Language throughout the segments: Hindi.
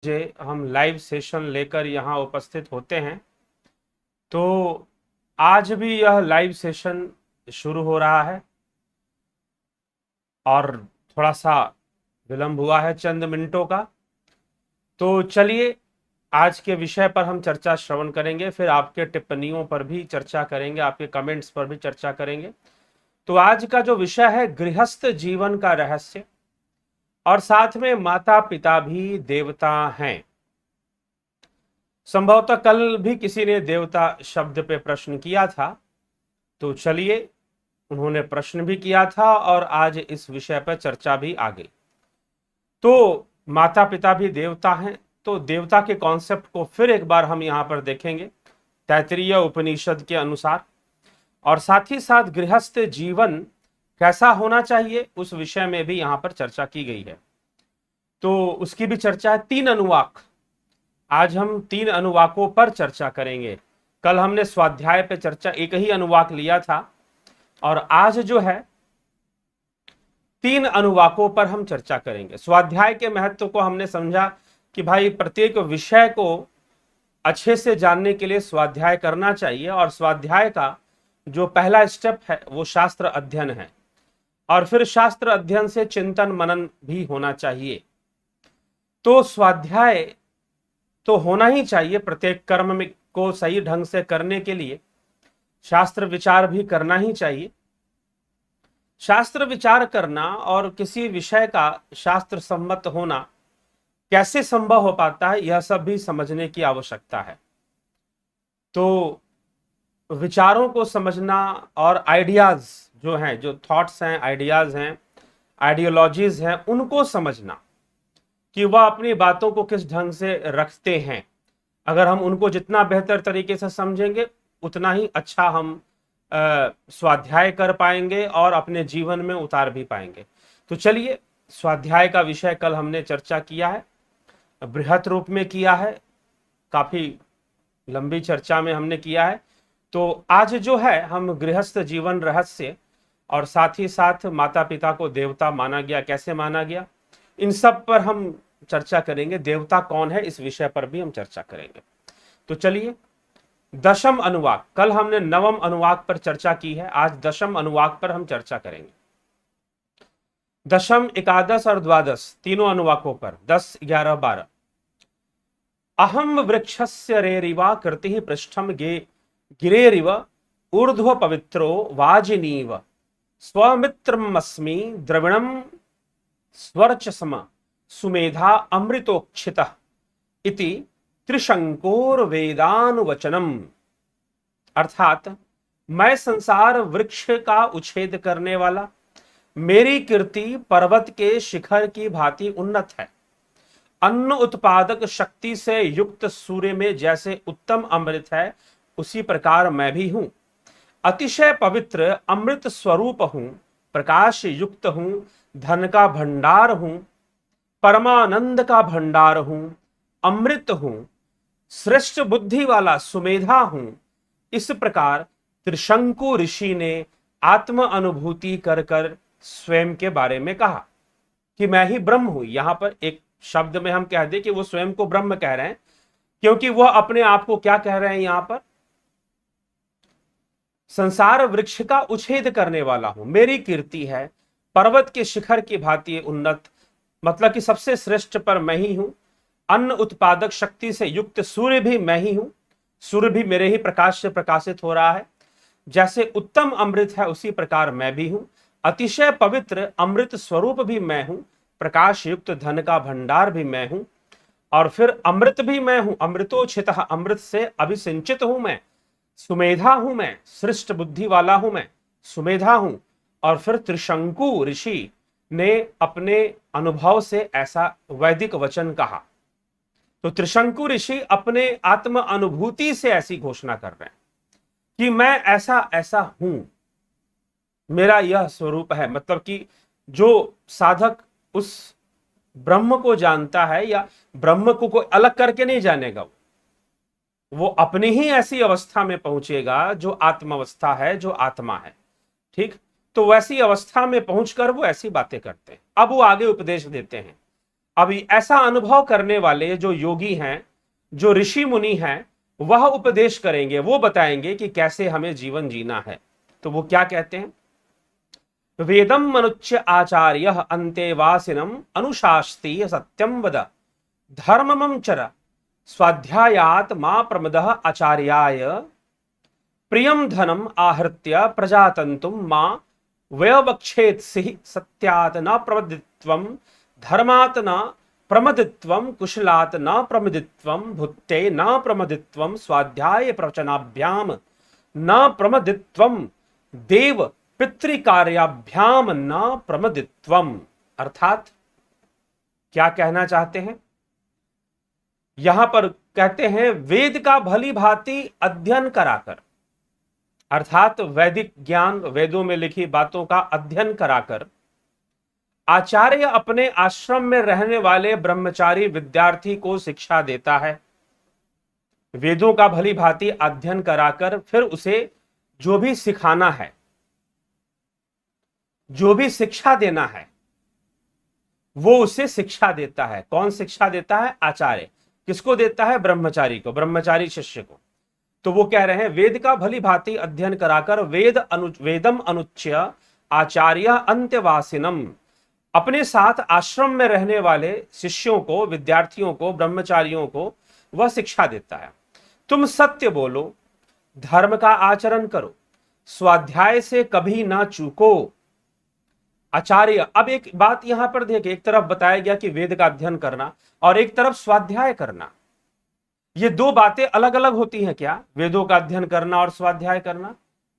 जे हम लाइव सेशन लेकर यहाँ उपस्थित होते हैं। तो आज भी यह लाइव सेशन शुरू हो रहा है और थोड़ा सा विलंब हुआ है चंद मिनटों का। तो चलिए आज के विषय पर हम चर्चा श्रवण करेंगे, फिर आपके टिप्पणियों पर भी चर्चा करेंगे, आपके कमेंट्स पर भी चर्चा करेंगे। तो आज का जो विषय है गृहस्थ जीवन का रहस्य, और साथ में माता पिता भी देवता हैं। संभवतः कल भी किसी ने देवता शब्द पे प्रश्न किया था, तो चलिए उन्होंने प्रश्न भी किया था और आज इस विषय पर चर्चा भी आ गई। तो माता पिता भी देवता हैं, तो देवता के कॉन्सेप्ट को फिर एक बार हम यहाँ पर देखेंगे तैत्तिरीय उपनिषद के अनुसार, और साथ ही साथ गृहस्थ जीवन कैसा होना चाहिए उस विषय में भी यहाँ पर चर्चा की गई है। तो उसकी भी चर्चा है। 3 अनुवाक, आज हम 3 अनुवाकों पर चर्चा करेंगे। कल हमने स्वाध्याय पे चर्चा एक ही अनुवाक लिया था, और आज जो है 3 अनुवाकों पर हम चर्चा करेंगे। स्वाध्याय के महत्व को हमने समझा कि भाई प्रत्येक विषय को अच्छे से जानने के लिए स्वाध्याय करना चाहिए, और स्वाध्याय का जो पहला स्टेप है वो शास्त्र अध्ययन है, और फिर शास्त्र अध्ययन से चिंतन मनन भी होना चाहिए। तो स्वाध्याय तो होना ही चाहिए। प्रत्येक कर्म में को सही ढंग से करने के लिए शास्त्र विचार भी करना ही चाहिए। शास्त्र विचार करना और किसी विषय का शास्त्र सम्मत होना कैसे संभव हो पाता है, यह सब भी समझने की आवश्यकता है। तो विचारों को समझना और आइडियाज जो हैं, जो थॉट्स हैं, आइडियाज हैं, आइडियोलॉजीज हैं, उनको समझना कि वह अपनी बातों को किस ढंग से रखते हैं। अगर हम उनको जितना बेहतर तरीके से समझेंगे उतना ही अच्छा हम स्वाध्याय कर पाएंगे और अपने जीवन में उतार भी पाएंगे। तो चलिए, स्वाध्याय का विषय कल हमने चर्चा किया है, बृहत रूप में किया है, काफी लंबी चर्चा में हमने किया है। तो आज जो है हम गृहस्थ जीवन रहस्य और साथ ही साथ माता पिता को देवता माना गया, कैसे माना गया, इन सब पर हम चर्चा करेंगे। देवता कौन है इस विषय पर भी हम चर्चा करेंगे। तो चलिए, दशम अनुवाक, कल हमने नवम अनुवाक पर चर्चा की है, आज दशम अनुवाक पर हम चर्चा करेंगे। दशम, एकादश और द्वादश तीनों अनुवाकों पर 10, 11, 12। अहम वृक्षस्य रेरिवा कृति पृष्ठम गिरेरिव ऊर्ध्व पवित्रो वाजिनीव स्वमित्रमस्मि द्रविणम स्वर्चसम सुमेधा अमृतोक्षितः इति त्रिशंकोर वेदानुवचनम। अर्थात मैं संसार वृक्ष का उच्छेद करने वाला, मेरी कीर्ति पर्वत के शिखर की भांति उन्नत है। अन्न उत्पादक शक्ति से युक्त सूर्य में जैसे उत्तम अमृत है, उसी प्रकार मैं भी हूं। अतिशय पवित्र अमृत स्वरूप हूं, प्रकाश युक्त हूं, धन का भंडार हूं, परमानंद का भंडार हूं, अमृत हूं, श्रेष्ठ बुद्धि वाला सुमेधा हूं। इस प्रकार त्रिशंकु ऋषि ने आत्म अनुभूति कर कर स्वयं के बारे में कहा कि मैं ही ब्रह्म हूं। यहां पर एक शब्द में हम कह दें कि वो स्वयं को ब्रह्म कह रहे हैं, क्योंकि वह अपने आप को क्या कह रहे हैं यहां पर, संसार वृक्ष का उच्छेद करने वाला हूं, मेरी कीर्ति है पर्वत के शिखर की भांति उन्नत, मतलब कि सबसे श्रेष्ठ पर मैं ही हूं। अन्न उत्पादक शक्ति से युक्त सूर्य भी मैं ही हूं, सूर्य भी मेरे ही प्रकाश से प्रकाशित हो रहा है। जैसे उत्तम अमृत है उसी प्रकार मैं भी हूं। अतिशय पवित्र अमृत स्वरूप भी मैं हूं, प्रकाश युक्त धन का भंडार भी मैं हूं, और फिर अमृत भी मैं हूं, अमृतोच्छितः, अमृत से अभिसिंचित हूं मैं। सुमेधा हूं मैं, श्रेष्ठ बुद्धि वाला हूं मैं, सुमेधा हूं। और फिर त्रिशंकु ऋषि ने अपने अनुभव से ऐसा वैदिक वचन कहा। तो त्रिशंकु ऋषि अपने आत्म अनुभूति से ऐसी घोषणा कर रहे हैं कि मैं ऐसा ऐसा हूं, मेरा यह स्वरूप है। मतलब कि जो साधक उस ब्रह्म को जानता है या ब्रह्म को कोई अलग करके नहीं जानेगा, वो अपनी ही ऐसी अवस्था में पहुंचेगा जो आत्म अवस्था है, जो आत्मा है। ठीक, तो वैसी अवस्था में पहुंचकर वो ऐसी बातें करते हैं। अब वो आगे उपदेश देते हैं। अभी ऐसा अनुभव करने वाले जो योगी हैं, जो ऋषि मुनि हैं, वह उपदेश करेंगे, वो बताएंगे कि कैसे हमें जीवन जीना है। तो वो क्या कहते हैं? वेदम मनुच्य आचार्य अंतेवासिनम अनुशास्ति सत्यम वद धर्ममं चर स्वाध्यायात् मा प्रमदः आचार्याय प्रियम धनम आहृत्य प्रजातंतुम मा व्यवक्षेत्सि सत्यात् न प्रमदित्वम धर्मात् न प्रमदित्वम कुशलात् न प्रमदित्वम भुत्ते न प्रमदित्वम स्वाध्याय प्रवचनाभ्याम न प्रमदित्वम देव पितृकार्याभ्याम न प्रमदित्वम। अर्थात क्या कहना चाहते हैं? यहां पर कहते हैं वेद का भली भांति अध्ययन कराकर, अर्थात वैदिक ज्ञान, वेदों में लिखी बातों का अध्ययन कराकर आचार्य अपने आश्रम में रहने वाले ब्रह्मचारी विद्यार्थी को शिक्षा देता है। वेदों का भली भांति अध्ययन कराकर फिर उसे जो भी सिखाना है, जो भी शिक्षा देना है, वो उसे शिक्षा देता है। कौन शिक्षा देता है? आचार्य। किसको देता है? ब्रह्मचारी को, ब्रह्मचारी शिष्य को। तो वो कह रहे हैं वेद का भली भांति अध्ययन कराकर वेदम अनुच्य आचार्य अंत्यवासिनम, अपने साथ आश्रम में रहने वाले शिष्यों को, विद्यार्थियों को, ब्रह्मचारियों को वह शिक्षा देता है। तुम सत्य बोलो, धर्म का आचरण करो, स्वाध्याय से कभी ना चूको। आचार्य, अब एक बात यहां पर देखिए, एक तरफ बताया गया कि वेद का अध्ययन करना और एक तरफ स्वाध्याय करना। ये दो बातें अलग अलग होती हैं क्या? वेदों का अध्ययन करना और स्वाध्याय करना?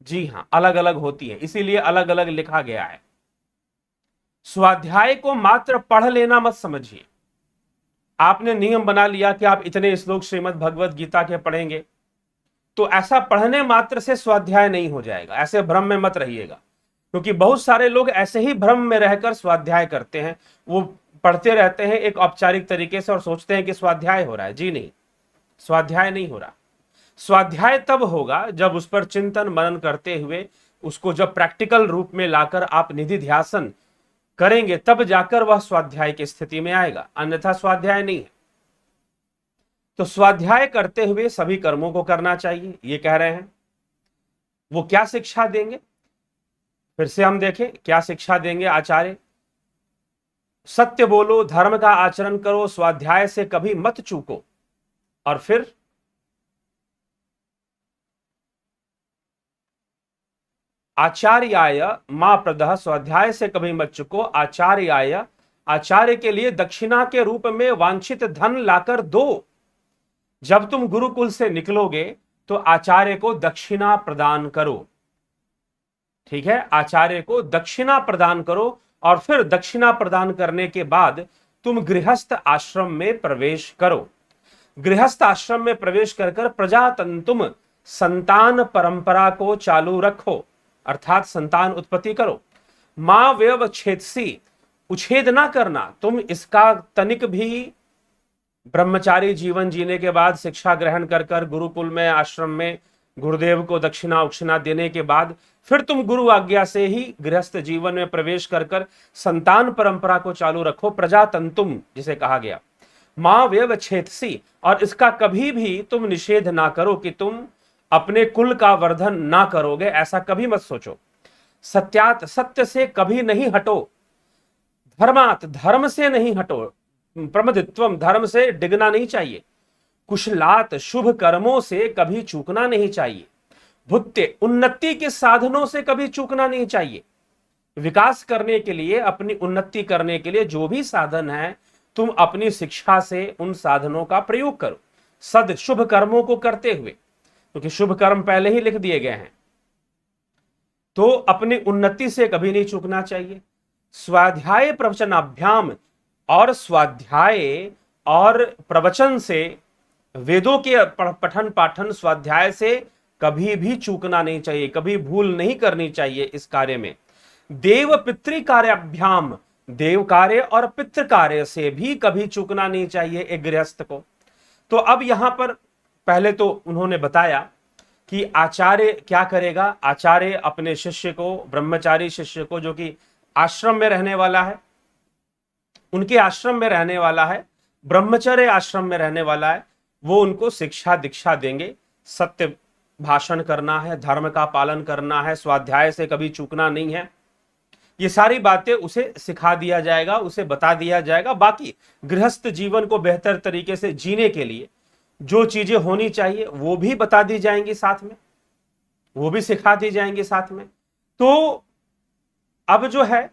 जी हां, अलग अलग होती है, इसीलिए अलग अलग लिखा गया है। स्वाध्याय को मात्र पढ़ लेना मत समझिए। आपने नियम बना लिया कि आप इतने श्लोक श्रीमद् भगवत गीता के पढ़ेंगे, तो ऐसा पढ़ने मात्र से स्वाध्याय नहीं हो जाएगा। ऐसे भ्रम में मत रहिएगा, क्योंकि बहुत सारे लोग ऐसे ही भ्रम में रहकर स्वाध्याय करते हैं। वो पढ़ते रहते हैं एक औपचारिक तरीके से और सोचते हैं कि स्वाध्याय हो रहा है। जी नहीं, स्वाध्याय नहीं हो रहा। स्वाध्याय तब होगा जब उस पर चिंतन मनन करते हुए उसको जब प्रैक्टिकल रूप में लाकर आप निधि ध्यासन करेंगे, तब जाकर वह स्वाध्याय की स्थिति में आएगा, अन्यथा स्वाध्याय नहीं है। तो स्वाध्याय करते हुए सभी कर्मों को करना चाहिए, ये कह रहे हैं। वो क्या शिक्षा देंगे? फिर से हम देखें क्या शिक्षा देंगे आचार्य। सत्य बोलो, धर्म का आचरण करो, स्वाध्याय से कभी मत चूको। और फिर आचार्याय मां प्रदः, स्वाध्याय से कभी मत चूको। आचार्याय, आचार्य के लिए दक्षिणा के रूप में वांछित धन लाकर दो। जब तुम गुरुकुल से निकलोगे तो आचार्य को दक्षिणा प्रदान करो। ठीक है, आचार्य को दक्षिणा प्रदान करो और फिर दक्षिणा प्रदान करने के बाद तुम गृहस्थ आश्रम में प्रवेश करो। गृहस्थ आश्रम में प्रवेश कर प्रजातंतुम, संतान परंपरा को चालू रखो, अर्थात संतान उत्पत्ति करो। मां व्यवच्छेदसी, उच्छेद ना करना। तुम इसका तनिक भी ब्रह्मचारी जीवन जीने के बाद शिक्षा ग्रहण कर गुरुकुल में, आश्रम में गुरुदेव को दक्षिणा उक्षिणा देने के बाद फिर तुम गुरु आज्ञा से ही गृहस्थ जीवन में प्रवेश कर संतान परंपरा को चालू रखो। प्रजातंतुम जिसे कहा गया, मां व्यवच्छेदसी, और इसका कभी भी तुम निषेध ना करो कि तुम अपने कुल का वर्धन ना करोगे, ऐसा कभी मत सोचो। सत्यात, सत्य से कभी नहीं हटो। धर्मात, धर्म से नहीं हटो। प्रमदित्वम, धर्म से डिगना नहीं चाहिए। कुशलात, शुभ कर्मों से कभी चूकना नहीं चाहिए। भुत्ते, उन्नति के साधनों से कभी चूकना नहीं चाहिए। विकास करने के लिए, अपनी उन्नति करने के लिए जो भी साधन है, तुम अपनी शिक्षा से उन साधनों का प्रयोग करो, सद शुभ कर्मों को करते हुए, क्योंकि शुभ कर्म पहले ही लिख दिए गए हैं। तो अपनी उन्नति से कभी नहीं चूकना चाहिए। स्वाध्याय प्रवचनाभ्याम, और स्वाध्याय और प्रवचन से, वेदों के पठन पाठन स्वाध्याय से कभी भी चूकना नहीं चाहिए, कभी भूल नहीं करनी चाहिए इस कार्य में। देव पितृ कार्याभ्याम, देव कार्य और पितृ कार्य से भी कभी चूकना नहीं चाहिए एक गृहस्थ को। तो अब यहां पर पहले तो उन्होंने बताया कि आचार्य क्या करेगा। आचार्य अपने शिष्य को, ब्रह्मचारी शिष्य को, जो कि आश्रम में रहने वाला है, उनके आश्रम में रहने वाला है, ब्रह्मचर्य आश्रम में रहने वाला है, वो उनको शिक्षा दीक्षा देंगे। सत्य भाषण करना है, धर्म का पालन करना है, स्वाध्याय से कभी चूकना नहीं है, ये सारी बातें उसे सिखा दिया जाएगा, उसे बता दिया जाएगा। बाकी गृहस्थ जीवन को बेहतर तरीके से जीने के लिए जो चीजें होनी चाहिए वो भी बता दी जाएंगी, साथ में वो भी सिखा दी जाएंगी साथ में। तो अब जो है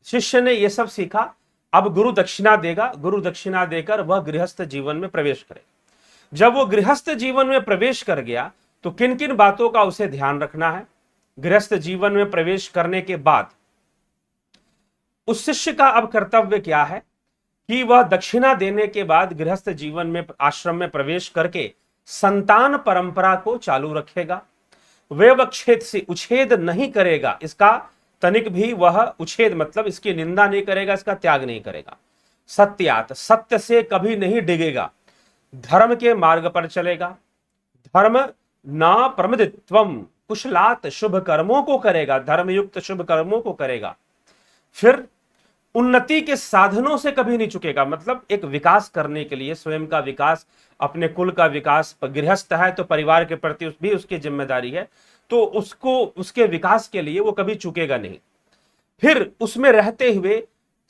शिष्य ने ये सब सीखा, अब गुरु दक्षिणा देगा, गुरु दक्षिणा देकर वह गृहस्थ जीवन में प्रवेश करेगा। जब वो गृहस्थ जीवन में प्रवेश कर गया तो किन किन बातों का उसे ध्यान रखना है। गृहस्थ जीवन में प्रवेश करने के बाद उस शिष्य का अब कर्तव्य क्या है कि वह दक्षिणा देने के बाद गृहस्थ जीवन में आश्रम में प्रवेश करके संतान परंपरा को चालू रखेगा। व्यवच्छेद से उच्छेद नहीं करेगा, इसका तनिक भी वह उच्छेद मतलब इसकी निंदा नहीं करेगा, इसका त्याग नहीं करेगा। सत्यात, सत्य से कभी नहीं डिगेगा, धर्म के मार्ग पर चलेगा। धर्म ना प्रमदित्वम, कुशलात, शुभ कर्मों को करेगा, धर्मयुक्त शुभ कर्मों को करेगा। फिर उन्नति के साधनों से कभी नहीं चुकेगा, मतलब एक विकास करने के लिए, स्वयं का विकास, अपने कुल का विकास, गृहस्थ है तो परिवार के प्रति भी उसकी जिम्मेदारी है, तो उसको उसके विकास के लिए वो कभी चुकेगा नहीं। फिर उसमें रहते हुए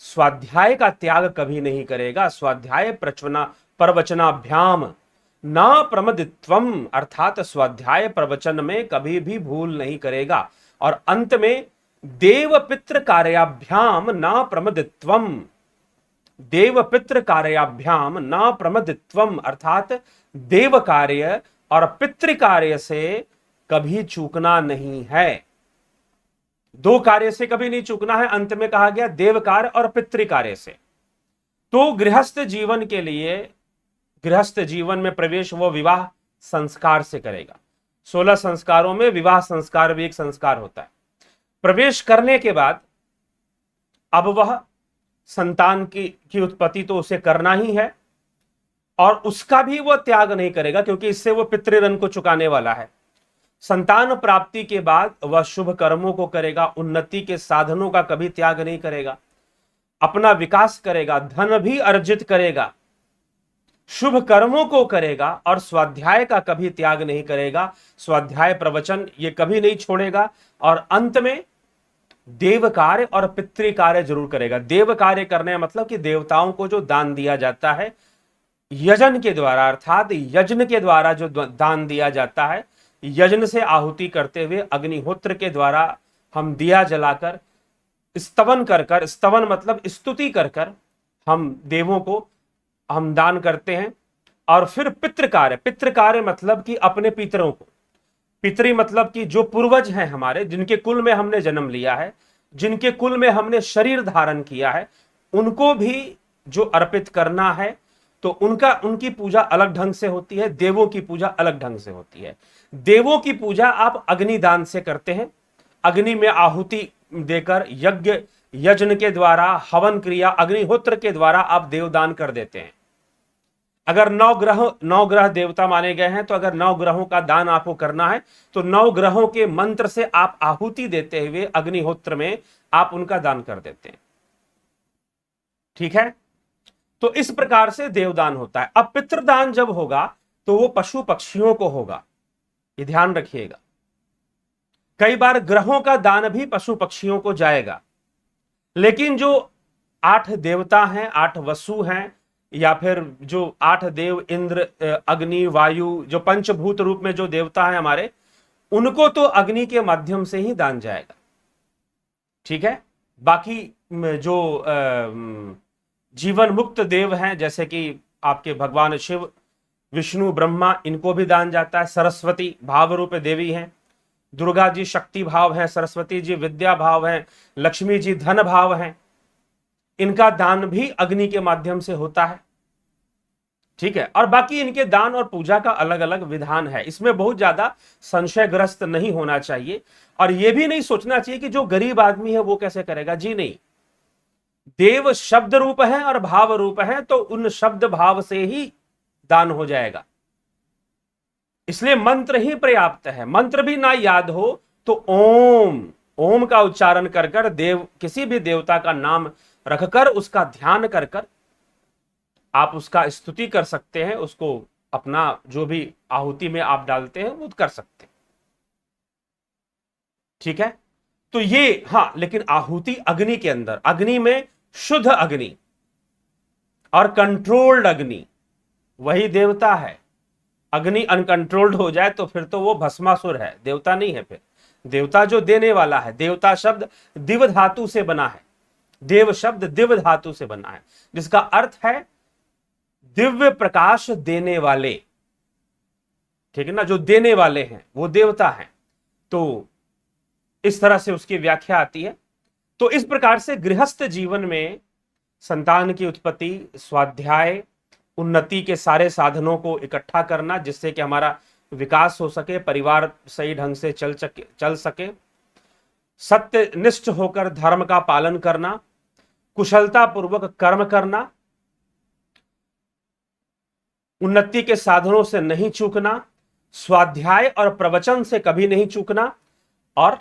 स्वाध्याय का त्याग कभी नहीं करेगा। स्वाध्याय प्रवचनाभ्याम ना प्रमदित्वम, अर्थात स्वाध्याय प्रवचन में कभी भी भूल नहीं करेगा। और अंत में देव पितृ कार्याभ्याम ना प्रमदित्वम, देव पितृ कार्याभ्याम ना प्रमदित्वम, अर्थात देव कार्य और पितृ कार्य से कभी चूकना नहीं है। दो कार्य से कभी नहीं चूकना है, अंत में कहा गया देव कार्य और पितृ कार्य से। तो गृहस्थ जीवन के लिए, गृहस्थ जीवन में प्रवेश वो विवाह संस्कार से करेगा। 16 संस्कारों में विवाह संस्कार भी एक संस्कार होता है। प्रवेश करने के बाद अब वह संतान की उत्पत्ति तो उसे करना ही है, और उसका भी वह त्याग नहीं करेगा, क्योंकि इससे वो पितृ ऋण को चुकाने वाला है। संतान प्राप्ति के बाद वह शुभ कर्मों को करेगा, उन्नति के साधनों का कभी त्याग नहीं करेगा, अपना विकास करेगा, धन भी अर्जित करेगा, शुभ कर्मों को करेगा, और स्वाध्याय का कभी त्याग नहीं करेगा। स्वाध्याय प्रवचन ये कभी नहीं छोड़ेगा, और अंत में देव कार्य और पितृ कार्य जरूर करेगा। देव कार्य करने मतलब कि देवताओं को जो दान दिया जाता है यजन के द्वारा, अर्थात यज्ञ के द्वारा जो दान दिया जाता है, यज्ञ से आहुति करते हुए अग्निहोत्र के द्वारा हम दिया जलाकर स्तवन कर, स्तवन मतलब स्तुति कर हम देवों को हम दान करते हैं। और फिर पितृ कार्य मतलब कि अपने पितरों को, पितरी मतलब कि जो पूर्वज हैं हमारे, जिनके कुल में हमने जन्म लिया है, जिनके कुल में हमने शरीर धारण किया है, उनको भी जो अर्पित करना है, तो उनकी पूजा अलग ढंग से होती है, देवों की पूजा अलग ढंग से होती है। देवों की पूजा आप अग्निदान से करते हैं, अग्नि में आहुति देकर यज्ञ के द्वारा, हवन क्रिया अग्निहोत्र के द्वारा आप देवदान कर देते हैं। अगर 9 ग्रह देवता माने गए हैं, तो अगर 9 ग्रहों का दान आपको करना है तो 9 ग्रहों के मंत्र से आप आहुति देते हुए अग्निहोत्र में आप उनका दान कर देते हैं। ठीक है, तो इस प्रकार से देवदान होता है। अब पितृदान जब होगा तो वो पशु पक्षियों को होगा, ये ध्यान रखिएगा। कई बार ग्रहों का दान भी पशु पक्षियों को जाएगा, लेकिन जो 8 देवता हैं, 8 वसु हैं, या फिर जो 8 देव, इंद्र, अग्नि, वायु, जो पंचभूत रूप में जो देवता हैं हमारे, उनको तो अग्नि के माध्यम से ही दान जाएगा। ठीक है, बाकी जो जीवन मुक्त देव हैं, जैसे कि आपके भगवान शिव, विष्णु, ब्रह्मा, इनको भी दान जाता है। सरस्वती भाव रूप देवी हैं, दुर्गा जी शक्ति भाव हैं, सरस्वती जी विद्या भाव हैं, लक्ष्मी जी धन भाव हैं, इनका दान भी अग्नि के माध्यम से होता है। ठीक है, और बाकी इनके दान और पूजा का अलग अलग विधान है, इसमें बहुत ज्यादा संशयग्रस्त नहीं होना चाहिए। और यह भी नहीं सोचना चाहिए कि जो गरीब आदमी है वो कैसे करेगा, जी नहीं। देव शब्द रूप है और भाव रूप है, तो उन शब्द भाव से ही दान हो जाएगा, इसलिए मंत्र ही पर्याप्त है। मंत्र भी ना याद हो तो ओम का उच्चारण कर देव, किसी भी देवता का नाम रखकर उसका ध्यान कर कर आप उसका स्तुति कर सकते हैं, उसको अपना जो भी आहुति में आप डालते हैं वो कर सकते हैं। ठीक है, तो ये, हाँ, लेकिन आहुति अग्नि के अंदर, अग्नि में शुद्ध अग्नि और कंट्रोल्ड अग्नि, वही देवता है। अग्नि अनकंट्रोल्ड हो जाए तो फिर तो वो भस्मासुर है, देवता नहीं है। फिर देवता जो देने वाला है, देवता शब्द दिव धातु से बना है, देव शब्द दिव धातु से बना है, जिसका अर्थ है दिव्य प्रकाश देने वाले। ठीक है ना, जो देने वाले हैं वो देवता हैं। तो इस तरह से उसकी व्याख्या आती है। तो इस प्रकार से गृहस्थ जीवन में संतान की उत्पत्ति, स्वाध्याय, उन्नति के सारे साधनों को इकट्ठा करना जिससे कि हमारा विकास हो सके, परिवार सही ढंग से चल सके, सत्यनिष्ठ होकर धर्म का पालन करना, कुशलता पूर्वक कर्म करना, उन्नति के साधनों से नहीं चूकना, स्वाध्याय और प्रवचन से कभी नहीं चूकना, और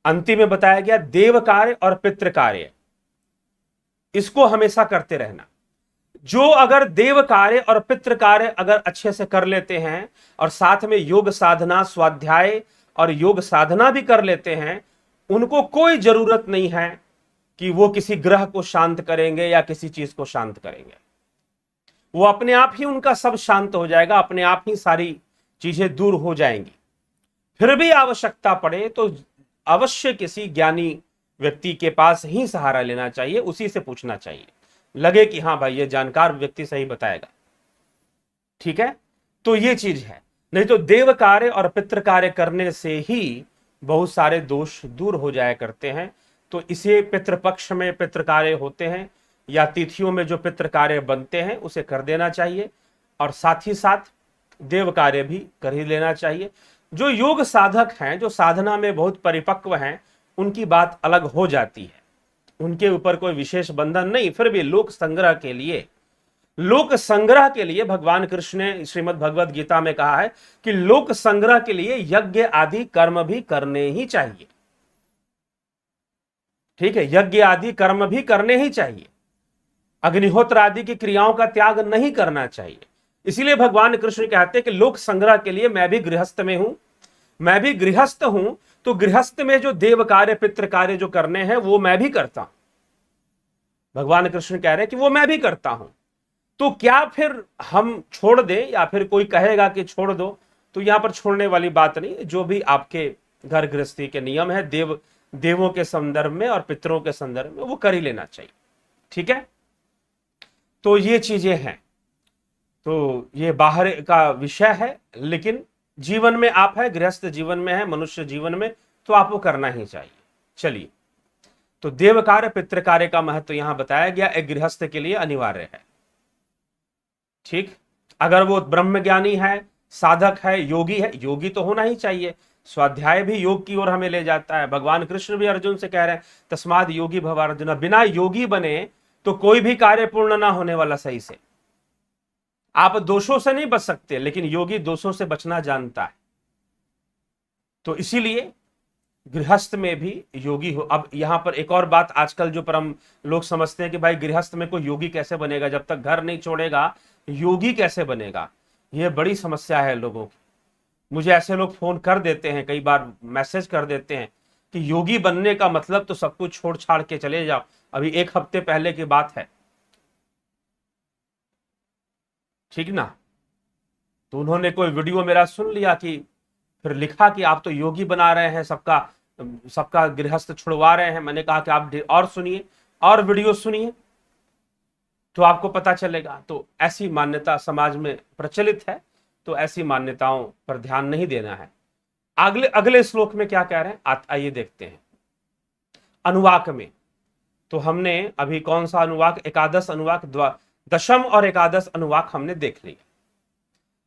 अंतिम में बताया गया देव कार्य और पितृ कार्य, इसको हमेशा करते रहना। जो अगर देव कार्य और पितृ कार्य अगर अच्छे से कर लेते हैं और साथ में योग साधना, स्वाध्याय और योग साधना भी कर लेते हैं, उनको कोई जरूरत नहीं है कि वो किसी ग्रह को शांत करेंगे या किसी चीज को शांत करेंगे। वो अपने आप ही उनका सब शांत हो जाएगा, अपने आप ही सारी चीजें दूर हो जाएंगी। फिर भी आवश्यकता पड़े तो अवश्य किसी ज्ञानी व्यक्ति के पास ही सहारा लेना चाहिए, उसी से पूछना चाहिए, लगे कि हाँ भाई ये जानकार व्यक्ति सही बताएगा। ठीक है, तो ये चीज है। नहीं तो देव कार्य और पितृ कार्य करने से ही बहुत सारे दोष दूर हो जाया करते हैं। तो इसे पितृपक्ष में पितृ कार्य होते हैं या तिथियों में जो पितृ कार्य बनते हैं उसे कर देना चाहिए, और साथ ही साथ देव कार्य भी कर ही लेना चाहिए। जो योग साधक हैं, जो साधना में बहुत परिपक्व हैं, उनकी बात अलग हो जाती है, उनके ऊपर कोई विशेष बंधन नहीं। फिर भी लोक संग्रह के लिए भगवान कृष्ण ने श्रीमद् भगवद गीता में कहा है कि लोक संग्रह के लिए यज्ञ आदि कर्म भी करने ही चाहिए। ठीक है, यज्ञ आदि कर्म भी करने ही चाहिए, अग्निहोत्र आदि की क्रियाओं का त्याग नहीं करना चाहिए। इसीलिए भगवान कृष्ण कहते हैं कि लोक संग्रह के लिए मैं भी गृहस्थ में हूं, मैं भी गृहस्थ हूं, तो गृहस्थ में जो देव कार्य पितृ कार्य जो करने हैं वो मैं भी करता हूं। भगवान कृष्ण कह रहे हैं कि वो मैं भी करता हूं। तो क्या फिर हम छोड़ दें, या फिर कोई कहेगा कि छोड़ दो, तो यहां पर छोड़ने वाली बात नहीं। जो भी आपके घर गृहस्थी के नियम है देवों के संदर्भ में और पितरों के संदर्भ में, वो कर ही लेना चाहिए। ठीक है, तो ये चीजें हैं। तो ये बाहर का विषय है, लेकिन जीवन में आप है, गृहस्थ जीवन में है, मनुष्य जीवन में, तो आपको करना ही चाहिए। चलिए, तो देव कार्य पितृ कार्य का महत्व यहां बताया गया, एक गृहस्थ के लिए अनिवार्य है। ठीक, अगर वो ब्रह्मज्ञानी है, साधक है, योगी है, योगी तो होना ही चाहिए। स्वाध्याय भी योग की ओर हमें ले जाता है। भगवान कृष्ण भी अर्जुन से कह रहे हैं तस्माद योगी भव अर्जुन, बिना योगी बने तो कोई भी कार्य पूर्ण ना होने वाला सही से। आप दोषों से नहीं बच सकते, लेकिन योगी दोषों से बचना जानता है। तो इसीलिए गृहस्थ में भी योगी हो। अब यहां पर एक और बात, आजकल जो परम लोग समझते हैं कि भाई गृहस्थ में कोई योगी कैसे बनेगा, जब तक घर नहीं छोड़ेगा योगी कैसे बनेगा। यह बड़ी समस्या है लोगों की। मुझे ऐसे लोग फोन कर देते हैं, कई बार मैसेज कर देते हैं कि योगी बनने का मतलब तो सब कुछ छोड़ छाड़ के चले जाओ। अभी एक हफ्ते पहले की बात है, ठीक ना। तो उन्होंने कोई वीडियो मेरा सुन लिया कि फिर लिखा कि आप तो योगी बना रहे हैं, सबका गृहस्थ छुड़वा रहे हैं। मैंने कहा कि आप और सुनिए और वीडियो सुनिए तो आपको पता चलेगा। तो ऐसी मान्यता समाज में प्रचलित है, तो ऐसी मान्यताओं पर ध्यान नहीं देना है। अगले श्लोक में क्या कह रहे हैं आइए देखते हैं। अनुवाक में तो हमने अभी कौन सा अनुवाक, एकादश अनुवाक, दशम और एकादश अनुवाक हमने देख लिया।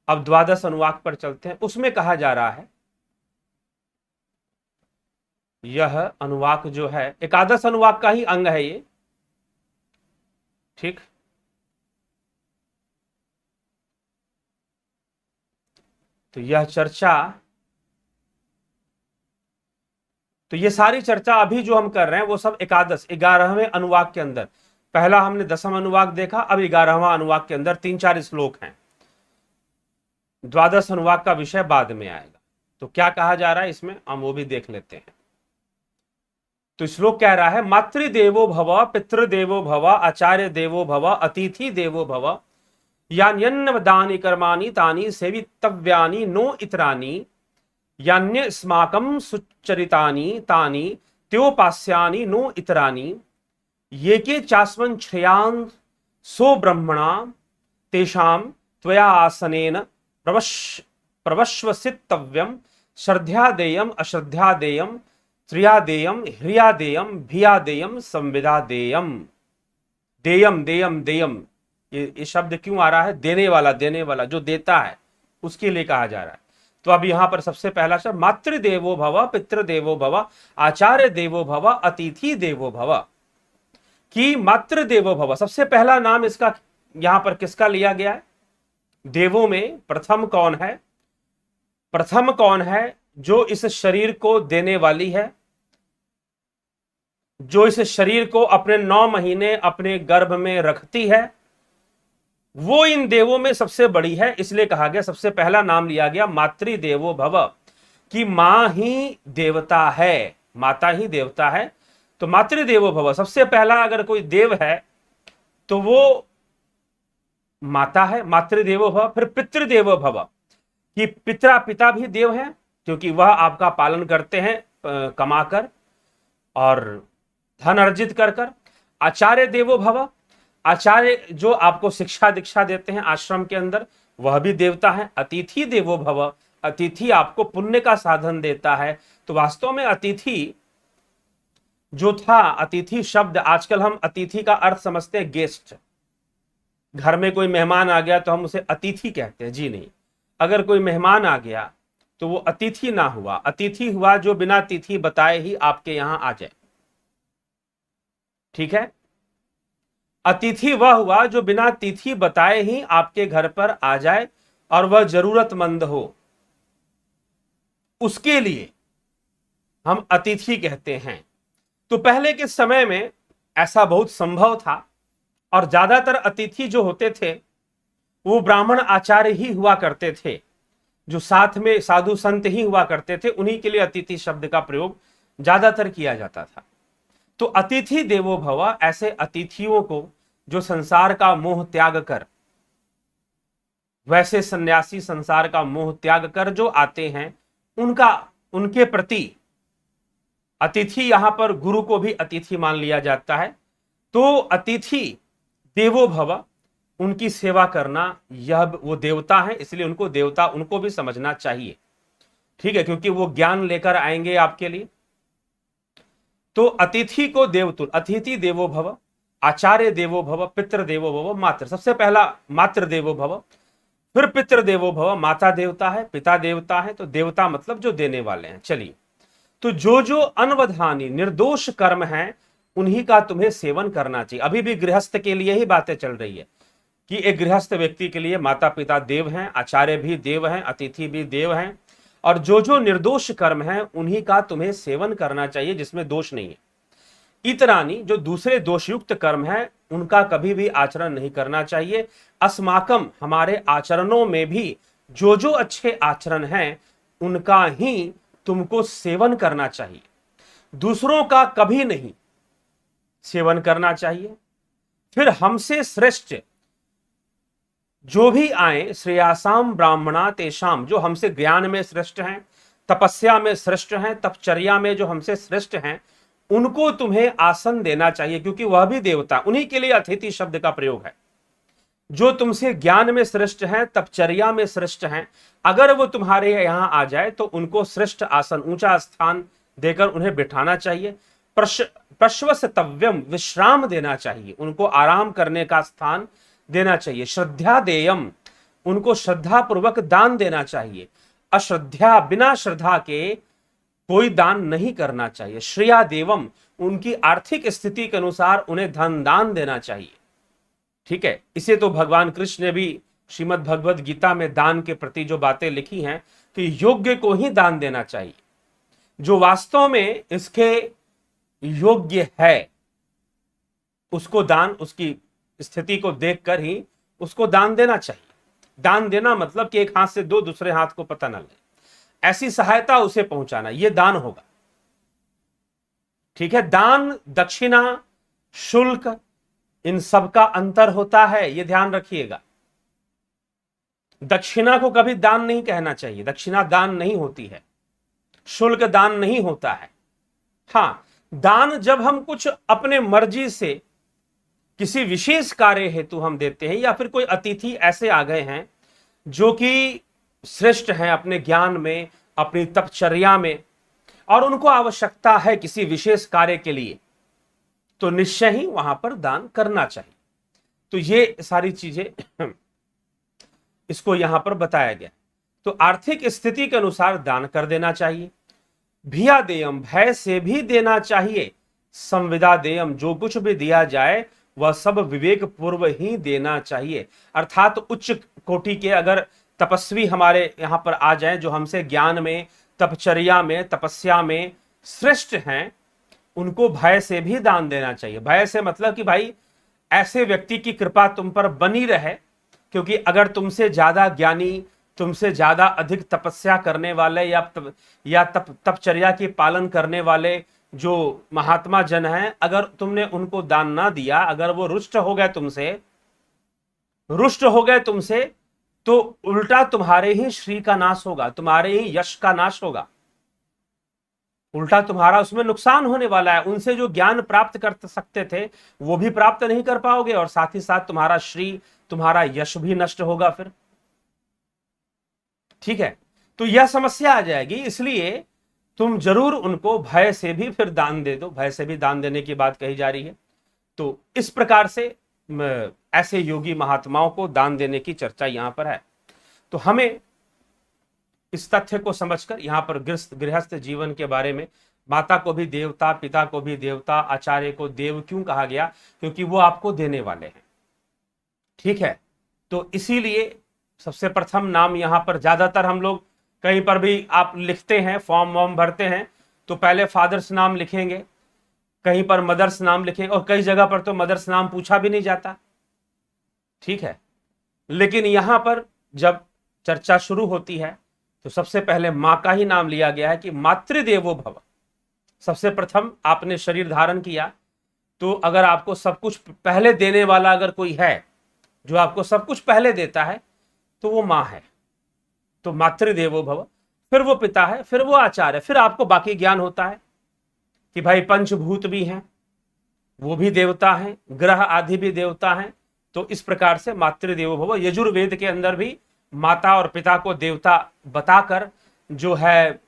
अब द्वादश अनुवाक पर चलते हैं। उसमें कहा जा रहा है, यह अनुवाक जो है एकादश अनुवाक का ही अंग है ये। ठीक, तो यह चर्चा तो ये सारी चर्चा अभी जो हम कर रहे हैं वो सब एकादश 11वें अनुवाक के अंदर, पहला हमने 10वां अनुवाक देखा, अब 11वां अनुवाक के अंदर 3-4 श्लोक हैं। द्वादश अनुवाक का विषय बाद में आएगा। तो क्या कहा जा रहा है इसमें, हम वो भी देख लेते हैं। तो श्लोक कह रहा है, मातृदेवो भव, पितृदेवो भव, आचार्य देवो भव, अतिथि देवो भव, यान्यन्नवदानि कर्माणि तानि सेवितव्यानि नो इतरानि, यान्य स्माकं सुचरितानि तानि त्योपास्यानि नो इतरानि, ये के चास्मन् श्रेयान् सो ब्रह्मणा तेषां त्वया आसनेन प्रवश्वसितव्यं, श्रद्धादेयम् अश्रद्धादेयम् त्रियादेयम् ह्रियादेयम् भियादेयम् संविदादेयम्। देयम देयम देयम, ये शब्द क्यों आ रहा है, देने वाला जो देता है उसके लिए कहा जा रहा है। तो अब यहां पर सबसे पहला शब्द मातृदेवो भव, पितृदेवो भव, आचार्य देवो भव, अतिथि देवो भव। कि मातृदेवो भव, सबसे पहला नाम इसका यहां पर किसका लिया गया है, देवों में प्रथम कौन है, प्रथम कौन है, जो इस शरीर को देने वाली है, जो इस शरीर को अपने 9 महीने अपने गर्भ में रखती है, वो इन देवों में सबसे बड़ी है। इसलिए कहा गया, सबसे पहला नाम लिया गया मातृदेवो भव, कि मां ही देवता है, माता ही देवता है। तो मातृदेवो भव, सबसे पहला अगर कोई देव है तो वो माता है, मातृदेवो भव। फिर पितृदेवो भव, कि पिता भी देव हैं, क्योंकि वह आपका पालन करते हैं कमाकर और धन अर्जित कर कर। आचार्य देवो भव, आचार्य जो आपको शिक्षा दीक्षा देते हैं आश्रम के अंदर, वह भी देवता है। अतिथि देवो भव, अतिथि आपको पुण्य का साधन देता है। तो वास्तव में अतिथि जो था, अतिथि शब्द आजकल हम अतिथि का अर्थ समझते हैं गेस्ट, घर में कोई मेहमान आ गया तो हम उसे अतिथि कहते हैं, जी नहीं। अगर कोई मेहमान आ गया तो वो अतिथि ना हुआ, अतिथि हुआ जो बिना तिथि बताए ही आपके यहां आ जाए, ठीक है। अतिथि वह हुआ जो बिना तिथि बताए ही आपके घर पर आ जाए और वह जरूरतमंद हो, उसके लिए हम अतिथि कहते हैं। तो पहले के समय में ऐसा बहुत संभव था और ज्यादातर अतिथि जो होते थे वो ब्राह्मण आचार्य ही हुआ करते थे, जो साथ में साधु संत ही हुआ करते थे, उन्हीं के लिए अतिथि शब्द का प्रयोग ज्यादातर किया जाता था। तो अतिथि देवो भव, ऐसे अतिथियों को जो संसार का मोह त्याग कर, वैसे सन्यासी संसार का मोह त्याग कर जो आते हैं, उनके प्रति अतिथि, यहां पर गुरु को भी अतिथि मान लिया जाता है। तो अतिथि देवो भव, उनकी सेवा करना, यह वो देवता है, इसलिए उनको देवता, उनको भी समझना चाहिए, ठीक है, क्योंकि वो ज्ञान लेकर आएंगे आपके लिए। तो अतिथि को देवतुल, अतिथि देवो भव, आचार्य देवो भव, पितृ देवो भव, मातृ, सबसे पहला मातृ देवो भव, फिर पितृ देवो भव, माता देवता है, पिता देवता है। तो देवता मतलब जो देने वाले हैं। चलिए, तो जो जो अनवधानी निर्दोष कर्म हैं उन्हीं का तुम्हें सेवन करना चाहिए। अभी भी गृहस्थ के लिए ही बातें चल रही है कि एक गृहस्थ व्यक्ति के लिए माता पिता देव हैं, आचार्य भी देव हैं, अतिथि भी देव हैं, और जो जो निर्दोष कर्म हैं उन्हीं का तुम्हें सेवन करना चाहिए, जिसमें दोष नहीं है। इतरानी, जो दूसरे दोषयुक्त कर्म हैं उनका कभी भी आचरण नहीं करना चाहिए। अस्माकम, हमारे आचरणों में भी जो जो अच्छे आचरण हैं उनका ही तुमको सेवन करना चाहिए, दूसरों का कभी नहीं सेवन करना चाहिए। फिर हमसे श्रेष्ठ जो भी आए, श्रेयासाम ब्राह्मणा तेषाम, जो हमसे ज्ञान में श्रेष्ठ हैं, तपस्या में श्रेष्ठ हैं, तपचर्या में जो हमसे श्रेष्ठ हैं, उनको तुम्हें आसन देना चाहिए, क्योंकि वह भी देवता, उन्हीं के लिए अतिथि शब्द का प्रयोग है। जो तुमसे ज्ञान में श्रेष्ठ हैं, तपचर्या में श्रेष्ठ हैं, अगर वो तुम्हारे यहां आ जाए तो उनको श्रेष्ठ आसन, ऊंचा स्थान देकर उन्हें बिठाना चाहिए। प्रश्वसतव्यम, विश्राम देना चाहिए, उनको आराम करने का स्थान देना चाहिए। श्रद्धा देयम, उनको श्रद्धा पूर्वक दान देना चाहिए। अश्रद्धा, बिना श्रद्धा के कोई दान नहीं करना चाहिए। श्रेया देवम, उनकी आर्थिक स्थिति के अनुसार उन्हें धन दान देना चाहिए, ठीक है। इसे तो भगवान कृष्ण ने भी श्रीमद् भगवद गीता में दान के प्रति जो बातें लिखी हैं कि योग्य को ही दान देना चाहिए। जो वास्तव में इसके योग्य है उसको दान, उसकी स्थिति को देखकर ही उसको दान देना चाहिए। दान देना मतलब कि एक हाथ से दो, दूसरे हाथ को पता न लगे, ऐसी सहायता उसे पहुंचाना, यह दान होगा। ठीक है, दान, दक्षिणा, शुल्क, इन सब का अंतर होता है, यह ध्यान रखिएगा। दक्षिणा को कभी दान नहीं कहना चाहिए, दक्षिणा दान नहीं होती है, शुल्क दान नहीं होता है। हां, दान जब हम कुछ अपने मर्जी से किसी विशेष कार्य हेतु हम देते हैं, या फिर कोई अतिथि ऐसे आ गए हैं जो कि श्रेष्ठ हैं अपने ज्ञान में, अपनी तपचर्या में, और उनको आवश्यकता है किसी विशेष कार्य के लिए, तो निश्चय ही वहां पर दान करना चाहिए। तो ये सारी चीजें इसको यहां पर बताया गया। तो आर्थिक स्थिति के अनुसार दान कर देना चाहिए। भिया देयम, भय से भी देना चाहिए। संविदा देयम, जो कुछ भी दिया जाए वह सब विवेक पूर्व ही देना चाहिए। अर्थात उच्च कोटि के अगर तपस्वी हमारे यहां पर आ जाएं, जो हमसे ज्ञान में, तपचर्या में, तपस्या में श्रेष्ठ हैं, उनको भय से भी दान देना चाहिए। भय से मतलब कि भाई ऐसे व्यक्ति की कृपा तुम पर बनी रहे, क्योंकि अगर तुमसे ज्यादा ज्ञानी, तुमसे ज्यादा अधिक तपस्या करने वाले या तपचर्या की पालन करने वाले जो महात्मा जन हैं, अगर तुमने उनको दान ना दिया, अगर वो रुष्ट हो गए तुमसे, तो उल्टा तुम्हारे ही श्री का नाश होगा, तुम्हारे ही यश का नाश होगा, उल्टा तुम्हारा उसमें नुकसान होने वाला है। उनसे जो ज्ञान प्राप्त कर सकते थे वो भी प्राप्त नहीं कर पाओगे, और साथ ही साथ तुम्हारा श्री, तुम्हारा यश भी नष्ट होगा फिर। ठीक है, तो यह समस्या आ जाएगी। इसलिए तुम जरूर उनको भय से भी फिर दान दे दो, भय से भी दान देने की बात कही जा रही है। तो इस प्रकार से ऐसे योगी महात्माओं को दान देने की चर्चा यहां पर है। तो हमें इस तथ्य को समझकर यहां पर गृहस्थ जीवन के बारे में, माता को भी देवता, पिता को भी देवता, आचार्य को देव क्यों कहा गया, क्योंकि वो आपको देने वाले हैं। ठीक है, तो इसीलिए सबसे प्रथम नाम यहां पर, ज्यादातर हम लोग कहीं पर भी आप लिखते हैं, फॉर्म वॉर्म भरते हैं, तो पहले फादर्स नाम लिखेंगे, कहीं पर मदर्स नाम लिखेंगे, और कई जगह पर तो मदर्स नाम पूछा भी नहीं जाता। ठीक है, लेकिन यहां पर जब चर्चा शुरू होती है तो सबसे पहले मां का ही नाम लिया गया है कि मातृदेवो भव। सबसे प्रथम आपने शरीर धारण किया, तो अगर आपको सब कुछ पहले देने वाला अगर कोई है, जो आपको सब कुछ पहले देता है, तो वो मां है। तो मातृदेवो भव, फिर वो पिता है, फिर वो आचार्य, फिर आपको बाकी ज्ञान होता है कि भाई पंचभूत भी हैं, वो भी देवता हैं, ग्रह आदि भी देवता हैं। तो इस प्रकार से मातृदेवो भव, यजुर्वेद के अंदर भी माता और पिता को देवता बताकर जो है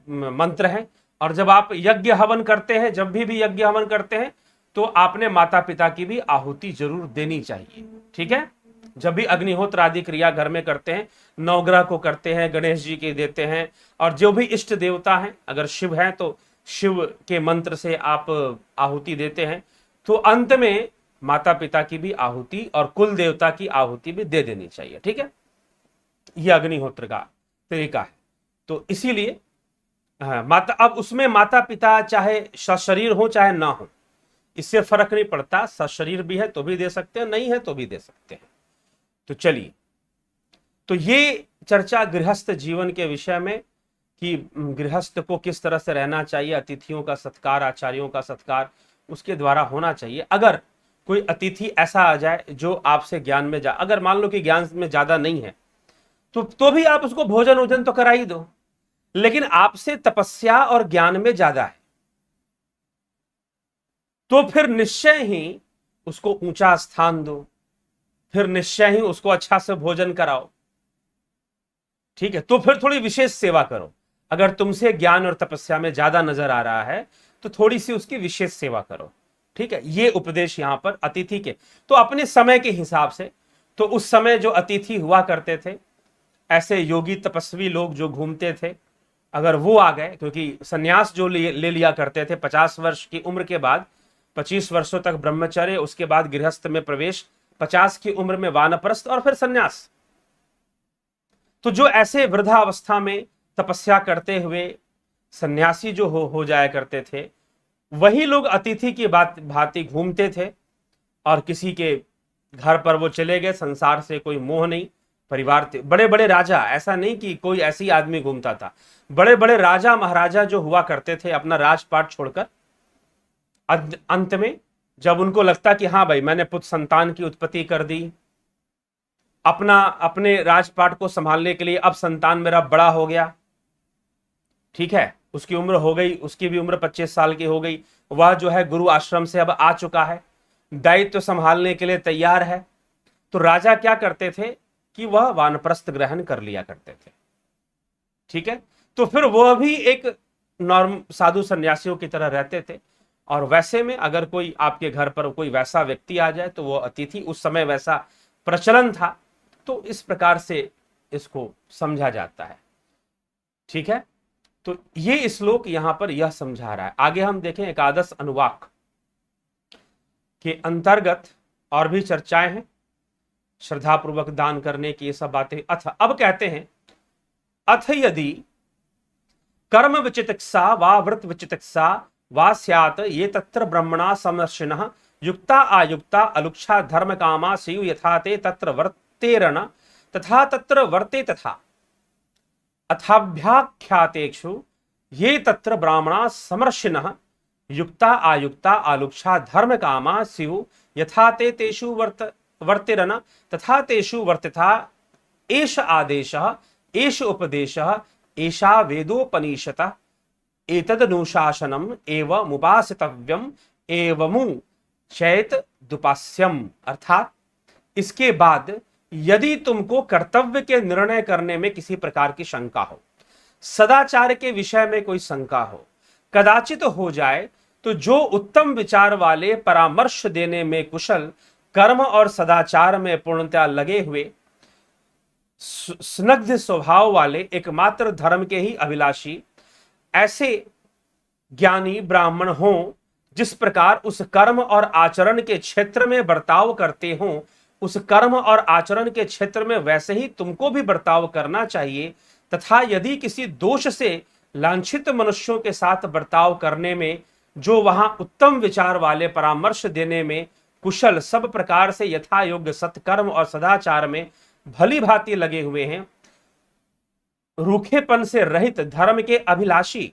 मंत्र है। और जब आप यज्ञ हवन करते हैं, जब भी यज्ञ हवन करते हैं, तो आपने माता पिता की भी आहुति जरूर देनी चाहिए। ठीक है, जब भी अग्निहोत्र आदि क्रिया घर में करते हैं, नवग्रह को करते हैं, गणेश जी के देते हैं, और जो भी इष्ट देवता हैं, अगर शिव हैं तो शिव के मंत्र से आप आहुति देते हैं। तो अंत में माता पिता की भी आहुति और कुल देवता की आहुति भी दे देनी चाहिए। ठीक है, यह अग्निहोत्र का तरीका है। तो इसीलिए माता, अब उसमें माता पिता चाहे सशरीर हो चाहे ना हो, इससे फर्क नहीं पड़ता। सशरीर भी है तो भी दे सकते हैं, नहीं है तो भी दे सकते हैं। तो चलिए, तो ये चर्चा गृहस्थ जीवन के विषय में कि गृहस्थ को किस तरह से रहना चाहिए, अतिथियों का सत्कार, आचार्यों का सत्कार उसके द्वारा होना चाहिए। अगर कोई अतिथि ऐसा आ जाए जो आपसे ज्ञान में अगर मान लो कि ज्ञान में ज्यादा नहीं है, तो भी आप उसको भोजन वोजन तो करा ही दो, लेकिन आपसे तपस्या और ज्ञान में ज्यादा है, तो फिर निश्चय ही उसको ऊंचा स्थान दो, फिर निश्चय ही उसको अच्छा से भोजन कराओ। ठीक है, तो फिर थोड़ी विशेष सेवा करो। अगर तुमसे ज्ञान और तपस्या में ज्यादा नजर आ रहा है तो थोड़ी सी उसकी विशेष सेवा करो। ठीक है, ये उपदेश यहां पर अतिथि के, तो अपने समय के हिसाब से, तो उस समय जो अतिथि हुआ करते थे, ऐसे योगी तपस्वी लोग जो घूमते थे, अगर वो आ गए, क्योंकि सन्यास जो ले लिया करते थे 50 वर्ष की उम्र के बाद, 25 वर्षों तक ब्रह्मचर्य, उसके बाद गृहस्थ में प्रवेश, 50 की उम्र में वानप्रस्थ और फिर सन्यास। तो जो ऐसे वृद्धावस्था में तपस्या करते हुए सन्यासी जो हो जाया करते थे, वही लोग अतिथि की बात भांति घूमते थे और किसी के घर पर वो चले गए, संसार से कोई मोह नहीं, परिवार थे। बड़े बड़े राजा, ऐसा नहीं कि कोई ऐसी आदमी घूमता था, बड़े बड़े राजा महाराजा जो हुआ करते थे अपना राजपाट छोड़कर, अंत में जब उनको लगता कि हाँ भाई मैंने पुत्र संतान की उत्पत्ति कर दी, अपने राजपाट को संभालने के लिए अब संतान मेरा बड़ा हो गया, ठीक है, उसकी उम्र हो गई, उसकी भी उम्र 25 साल की हो गई, वह जो है गुरु आश्रम से अब आ चुका है, दायित्व संभालने के लिए तैयार है, तो राजा क्या करते थे कि वह वानप्रस्थ ग्रहण कर लिया करते थे। ठीक है, तो फिर वह भी एक नॉर्म साधु सन्यासियों की तरह रहते थे। और वैसे में अगर कोई आपके घर पर कोई वैसा व्यक्ति आ जाए तो वो अतिथि, उस समय वैसा प्रचलन था, तो इस प्रकार से इसको समझा जाता है। ठीक है, तो ये श्लोक यहां पर यह समझा रहा है। आगे हम देखें एकादश अनुवाक के अंतर्गत और भी चर्चाएं हैं, श्रद्धा पूर्वक दान करने की ये सब बातें। अथ अब कहते हैं, अथ यदि कर्म विचिकित्सा वा व्रत विचिकित्सा वा स्यात् ये तत्र ब्रह्मणा समर्शिनः युक्ता आयुक्ता अलुक्षा धर्म कामा स्यु यथा ते तत्र वर्तेरन तथा तत्र वर्ते तथा अथाभ्याख्यातेषु ये तत्र ब्राह्मणा समर्शिनः युक्ता आयुक्ता आलुक्षा धर्म कामा स्यु यथा ते तेषु वर्तेरन तथा तेषु वर्तिता एष आदेशः एष उपदेशः एषा वेदोपनिषत् एतदनुशासनम् एवमुपासितव्यम् एवमु चैत दुपास्यम। अर्थात इसके बाद यदि तुमको कर्तव्य के निर्णय करने में किसी प्रकार की शंका हो, सदाचार के विषय में कोई शंका हो, कदाचित हो जाए, तो जो उत्तम विचार वाले, परामर्श देने में कुशल, कर्म और सदाचार में पूर्णतया लगे हुए, स्निग्ध स्वभाव वाले, एकमात्र धर्म के ही अभिलाषी ऐसे ज्ञानी ब्राह्मण हों, जिस प्रकार उस कर्म और आचरण के क्षेत्र में बर्ताव करते हों, उस कर्म और आचरण के क्षेत्र में वैसे ही तुमको भी बर्ताव करना चाहिए। तथा यदि किसी दोष से लांछित मनुष्यों के साथ बर्ताव करने में जो वहां उत्तम विचार वाले, परामर्श देने में कुशल, सब प्रकार से यथा योग्य सत्कर्म और सदाचार में भली भांति लगे हुए हैं, रूखेपन से रहित, धर्म के अभिलाषी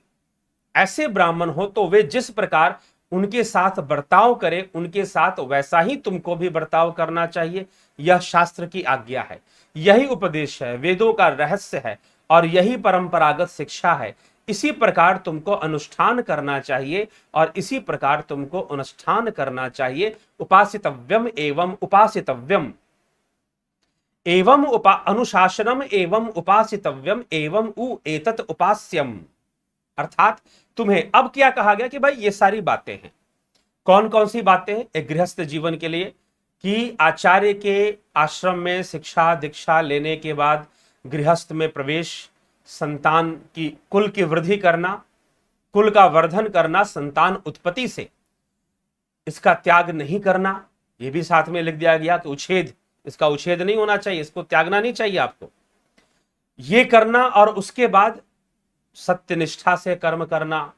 ऐसे ब्राह्मण हो, तो वे जिस प्रकार उनके साथ बर्ताव करें, उनके साथ वैसा ही तुमको भी बर्ताव करना चाहिए। यह शास्त्र की आज्ञा है, यही उपदेश है, वेदों का रहस्य है और यही परंपरागत शिक्षा है। इसी प्रकार तुमको अनुष्ठान करना चाहिए और इसी प्रकार तुमको अनुष्ठान करना चाहिए। उपासितव्यम एवं उपासितव्यम एवं अनुशासनम एवं उपासितव्यम एवं उ एतत् उपास्यम। अर्थात तुम्हें अब क्या कहा गया कि भाई ये सारी बातें हैं। कौन कौन सी बातें हैं? एक गृहस्थ जीवन के लिए कि आचार्य के आश्रम में शिक्षा दीक्षा लेने के बाद गृहस्थ में प्रवेश, संतान की कुल की वृद्धि करना, कुल का वर्धन करना, संतान उत्पत्ति से इसका त्याग नहीं करना। ये भी साथ में लिख दिया गया कि उच्छेद, इसका उच्छेद नहीं होना चाहिए, इसको त्यागना नहीं चाहिए आपको, ये करना। और उसके बाद सत्यनिष्ठा से कर्म करना,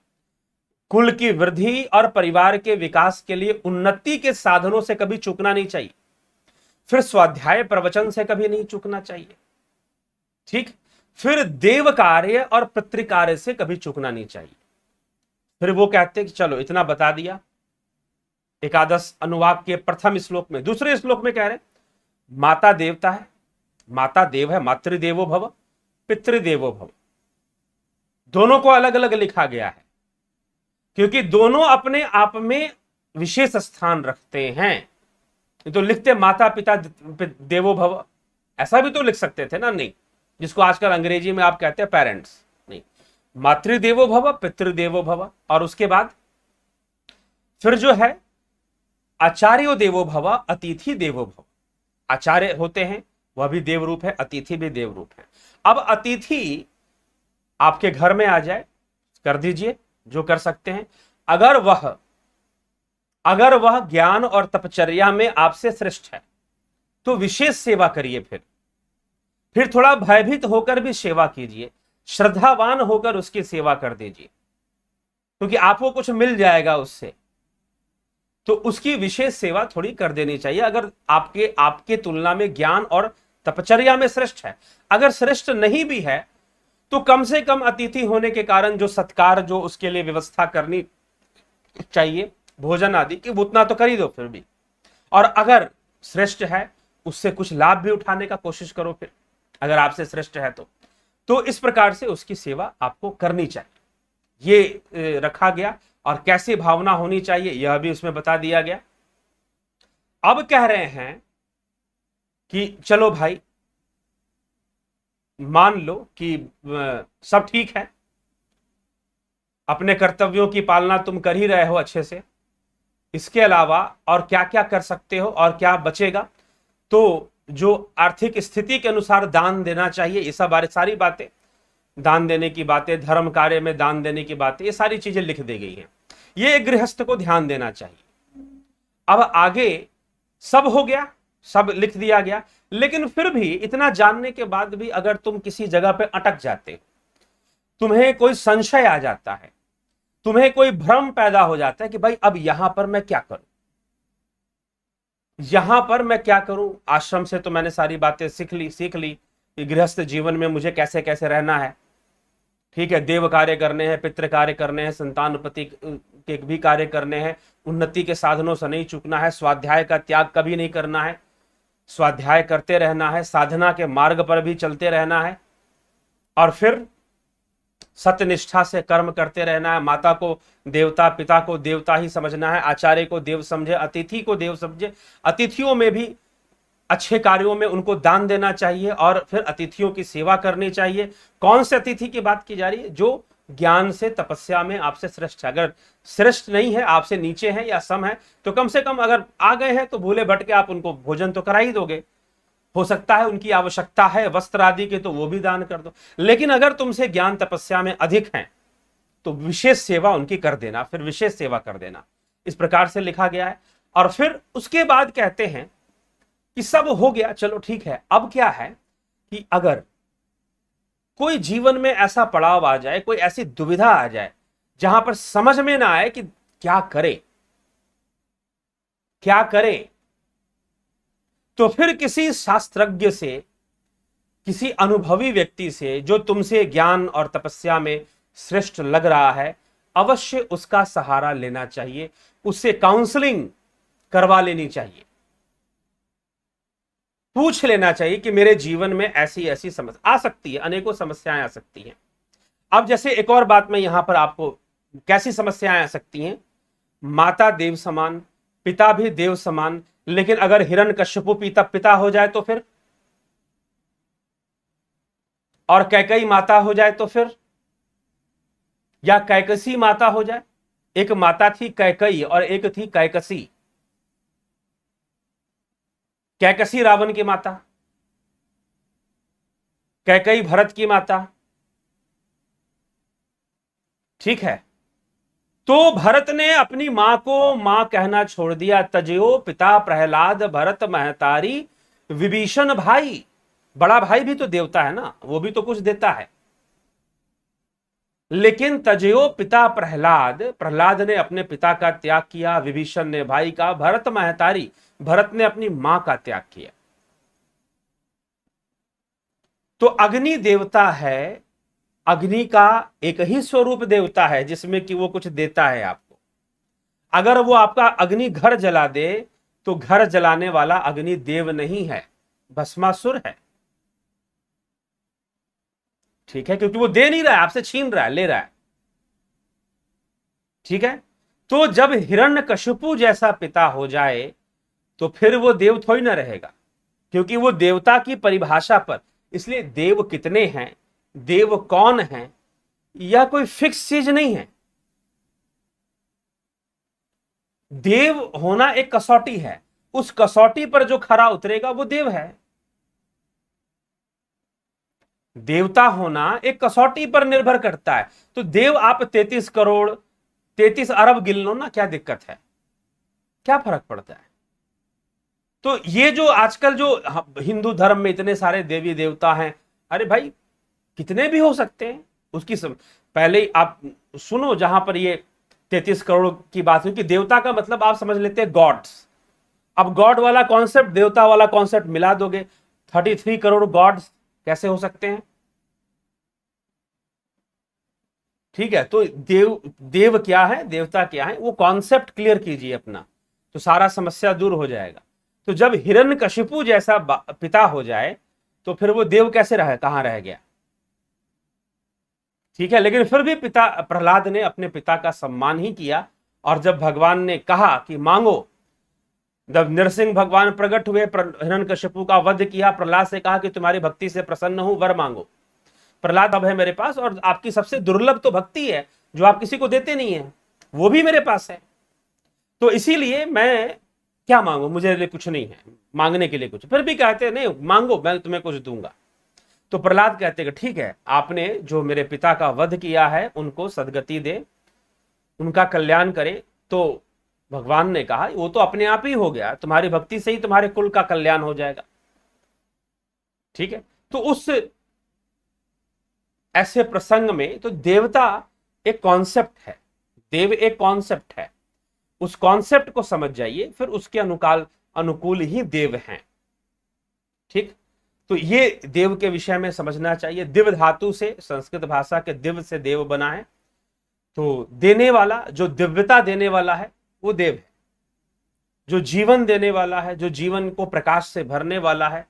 कुल की वृद्धि और परिवार के विकास के लिए उन्नति के साधनों से कभी चूकना नहीं चाहिए। फिर स्वाध्याय प्रवचन से कभी नहीं चूकना चाहिए। ठीक, फिर देव कार्य और पितृकार्य से कभी चूकना नहीं चाहिए। फिर वो कहते हैं कि चलो इतना बता दिया एकादश अनुवाक के प्रथम श्लोक में। दूसरे श्लोक में कह रहे माता देवता है, माता देव है, मातृदेवो भव पितृदेवो भव। दोनों को अलग अलग लिखा गया है क्योंकि दोनों अपने आप में विशेष स्थान रखते हैं। तो लिखते माता पिता देवो भव, ऐसा भी तो लिख सकते थे ना, नहीं, जिसको आजकल अंग्रेजी में आप कहते हैं पेरेंट्स, नहीं, मातृदेवो भव पितृदेवो भव। और उसके बाद फिर जो है आचार्यो देवो भव अतिथि देवो भव। आचार्य होते हैं वह भी देव रूप है, अतिथि भी देव रूप है। अब अतिथि आपके घर में आ जाए, कर दीजिए जो कर सकते हैं। अगर वह ज्ञान और तपचर्या में आपसे श्रेष्ठ है तो विशेष सेवा करिए। फिर फिर थोड़ा भयभीत होकर भी सेवा कीजिए, श्रद्धावान होकर उसकी सेवा कर दीजिए, क्योंकि आपको कुछ मिल जाएगा उससे। तो उसकी विशेष सेवा थोड़ी कर देनी चाहिए, अगर आपके आपके तुलना में ज्ञान और तपचर्या में श्रेष्ठ है। अगर श्रेष्ठ नहीं भी है तो कम से कम अतिथि होने के कारण जो सत्कार, जो उसके लिए व्यवस्था करनी चाहिए भोजन आदि की, उतना तो कर ही दो फिर भी। और अगर श्रेष्ठ है उससे कुछ लाभ भी उठाने का कोशिश करो फिर, अगर आपसे श्रेष्ठ है तो इस प्रकार से उसकी सेवा आपको करनी चाहिए। ये रखा गया, और कैसी भावना होनी चाहिए यह भी उसमें बता दिया गया। अब कह रहे हैं कि चलो भाई, मान लो कि सब ठीक है, अपने कर्तव्यों की पालना तुम कर ही रहे हो अच्छे से, इसके अलावा और क्या क्या कर सकते हो और क्या बचेगा, तो जो आर्थिक स्थिति के अनुसार दान देना चाहिए, ये सब सारी बातें, दान देने की बातें, धर्म कार्य में दान देने की बातें, ये सारी चीजें लिख दी गई हैं। ये एक गृहस्थ को ध्यान देना चाहिए। अब आगे सब हो गया, सब लिख दिया गया, लेकिन फिर भी इतना जानने के बाद भी अगर तुम किसी जगह पे अटक जाते हो, तुम्हें कोई संशय आ जाता है, तुम्हें कोई भ्रम पैदा हो जाता है कि भाई अब यहां पर मैं क्या करूं, यहां पर मैं क्या करूं, आश्रम से तो मैंने सारी बातें सीख ली कि गृहस्थ जीवन में मुझे कैसे कैसे रहना है, ठीक है, देव कार्य करने हैं, पितृ कार्य करने हैं, संतानपति के भी कार्य करने हैं, उन्नति के साधनों से नहीं चूकना है, स्वाध्याय का त्याग कभी नहीं करना है, स्वाध्याय करते रहना है, साधना के मार्ग पर भी चलते रहना है, और फिर सत्यनिष्ठा से कर्म करते रहना है। माता को देवता, पिता को देवता ही समझना है, आचार्य को देव समझे, अतिथि को देव समझे, अतिथियों में भी अच्छे कार्यों में उनको दान देना चाहिए, और फिर अतिथियों की सेवा करनी चाहिए। कौन से अतिथि की बात की जा रही है? जो ज्ञान से तपस्या में आपसे श्रेष्ठ है। अगर श्रेष्ठ नहीं है, आपसे नीचे है या सम है, तो कम से कम अगर आ गए हैं तो भूले भटके आप उनको भोजन तो करा ही दोगे। हो सकता है उनकी आवश्यकता है वस्त्र आदि के, तो वो भी दान कर दो। लेकिन अगर तुमसे ज्ञान तपस्या में अधिक हैं तो विशेष सेवा उनकी कर देना, फिर विशेष सेवा कर देना, इस प्रकार से लिखा गया है। और फिर उसके बाद कहते हैं कि सब हो गया, चलो ठीक है, अब क्या है कि अगर कोई जीवन में ऐसा पड़ाव आ जाए, कोई ऐसी दुविधा आ जाए जहां पर समझ में ना आए कि क्या करे क्या करे, तो फिर किसी शास्त्रज्ञ से, किसी अनुभवी व्यक्ति से जो तुमसे ज्ञान और तपस्या में श्रेष्ठ लग रहा है, अवश्य उसका सहारा लेना चाहिए, उससे काउंसलिंग करवा लेनी चाहिए, पूछ लेना चाहिए कि मेरे जीवन में ऐसी ऐसी समस्या आ सकती है, अनेकों समस्याएं आ सकती हैं। अब जैसे एक और बात मैं यहां पर आपको, कैसी समस्याएं आ सकती हैं? माता देव समान, पिता भी देव समान, लेकिन अगर हिरण्यकश्यपु पिता हो जाए तो फिर, और कैकेयी माता हो जाए तो फिर, या कैकसी माता हो जाए। एक माता थी कैकेयी और एक थी कैकसी। कैकसी रावण की माता, कैकेयी भरत की माता, ठीक है। तो भरत ने अपनी मां को मां कहना छोड़ दिया, तजयो पिता प्रहलाद भरत महतारी विभीषण भाई। बड़ा भाई भी तो देवता है ना, वो भी तो कुछ देता है। लेकिन तजयो पिता प्रहलाद, प्रहलाद ने अपने पिता का त्याग किया, विभीषण ने भाई का, भरत महतारी, भरत ने अपनी मां का त्याग किया। तो अग्नि देवता है, अग्नि का एक ही स्वरूप देवता है जिसमें कि वो कुछ देता है आपको। अगर वो आपका अग्नि घर जला दे तो घर जलाने वाला अग्नि देव नहीं है, भस्मासुर है, ठीक है, क्योंकि वो दे नहीं रहा है, आपसे छीन रहा है, ले रहा है, ठीक है। तो जब हिरण्यकशिपु जैसा पिता हो जाए तो फिर वो देव थोड़ी ना रहेगा, क्योंकि वो देवता की परिभाषा पर, इसलिए देव कितने हैं, देव कौन है, यह कोई फिक्स चीज नहीं है। देव होना एक कसौटी है, उस कसौटी पर जो खरा उतरेगा वो देव है। देवता होना एक कसौटी पर निर्भर करता है। तो देव आप 33 करोड़ 33 अरब गिन लो ना, क्या दिक्कत है, क्या फर्क पड़ता है? तो ये जो आजकल जो हिंदू धर्म में इतने सारे देवी देवता हैं, अरे भाई कितने भी हो सकते हैं, उसकी पहले ही आप सुनो, जहां पर ये 33 करोड़ की बात हुई कि देवता का मतलब आप समझ लेते हैं गॉड्स। अब गॉड वाला कॉन्सेप्ट देवता वाला कॉन्सेप्ट मिला दोगे, 33 करोड़ गॉड्स कैसे हो सकते हैं? ठीक है, तो देव क्या है, देवता क्या है, वो कॉन्सेप्ट क्लियर कीजिए अपना, तो सारा समस्या दूर हो जाएगा। तो जब हिरण्यकशिपु जैसा पिता हो जाए तो फिर वो देव कैसे रहे, कहां रह गया? ठीक है, लेकिन फिर भी पिता प्रहलाद ने अपने पिता का सम्मान ही किया, और जब भगवान ने कहा कि मांगो, जब नरसिंह भगवान प्रकट हुए, हिरण्यकशिपु का वध किया, प्रहलाद से कहा कि तुम्हारी भक्ति से प्रसन्न हूं, वर मांगो। प्रहलाद अब है मेरे पास, और आपकी सबसे दुर्लभ तो भक्ति है जो आप किसी को देते नहीं है, वो भी मेरे पास है, तो इसीलिए मैं क्या मांगू, मुझे लिए कुछ नहीं है मांगने के लिए कुछ। फिर भी कहते नहीं मांगो, मैं तुम्हें कुछ दूंगा। तो प्रहलाद कहते कि ठीक है, आपने जो मेरे पिता का वध किया है उनको सदगति दे, उनका कल्याण करे। तो भगवान ने कहा वो तो अपने आप ही हो गया, तुम्हारी भक्ति से ही तुम्हारे कुल का कल्याण हो जाएगा। ठीक है, तो उस ऐसे प्रसंग में तो देवता एक कॉन्सेप्ट है, देव एक कॉन्सेप्ट है, उस कॉन्सेप्ट को समझ जाइए, फिर उसके अनुकूल ही देव हैं। ठीक, तो ये देव के विषय में समझना चाहिए। दिव्य धातु से, संस्कृत भाषा के दिव्य से देव बना है, तो देने वाला, जो दिव्यता देने वाला है वो देव है, जो जीवन देने वाला है, जो जीवन को प्रकाश से भरने वाला है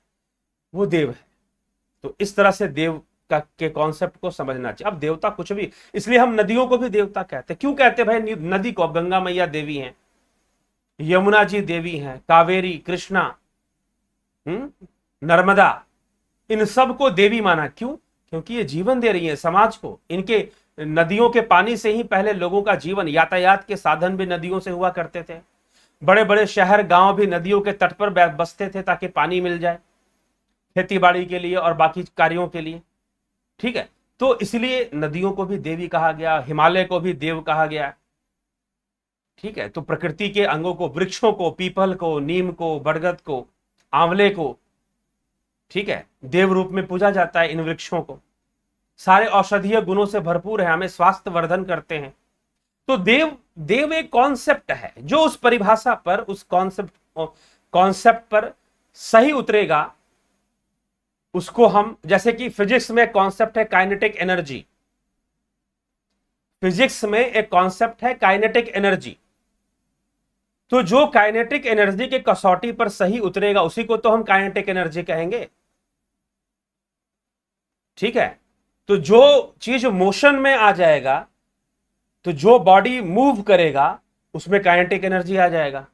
वो देव है। तो इस तरह से देव के कॉन्सेप्ट को समझना चाहिए। अब देवता कुछ भी, इसलिए हम नदियों को भी देवता कहते हैं। क्यों कहते भाई नदी को? अब गंगा मैया देवी हैं, यमुना जी देवी हैं, कावेरी, कृष्णा, नर्मदा, इन सब को देवी माना। क्यों? क्योंकि ये जीवन दे रही है समाज को। इनके नदियों के पानी से ही पहले लोगों का जीवन, यातायात के साधन भी नदियों से हुआ करते थे। बड़े बड़े शहर गांव भी नदियों के तट पर बसते थे ताकि पानी मिल जाए खेती बाड़ी के लिए और बाकी कार्यों के लिए। ठीक है, तो इसलिए नदियों को भी देवी कहा गया, हिमालय को भी देव कहा गया। ठीक है, तो प्रकृति के अंगों को, वृक्षों को, पीपल को, नीम को, बरगद को, आंवले को, ठीक है, देव रूप में पूजा जाता है। इन वृक्षों को सारे औषधीय गुणों से भरपूर है, हमें स्वास्थ्य वर्धन करते हैं। तो देव एक कॉन्सेप्ट है, जो उस परिभाषा पर, उस कॉन्सेप्ट पर सही उतरेगा उसको हम, जैसे कि फिजिक्स में एक कॉन्सेप्ट है काइनेटिक एनर्जी, फिजिक्स में एक कॉन्सेप्ट है काइनेटिक एनर्जी, तो जो काइनेटिक एनर्जी के कसौटी पर सही उतरेगा उसी को तो हम काइनेटिक एनर्जी कहेंगे। ठीक है, तो जो चीज मोशन में आ जाएगा, तो जो बॉडी मूव करेगा उसमें काइनेटिक एनर्जी आ जाएगा,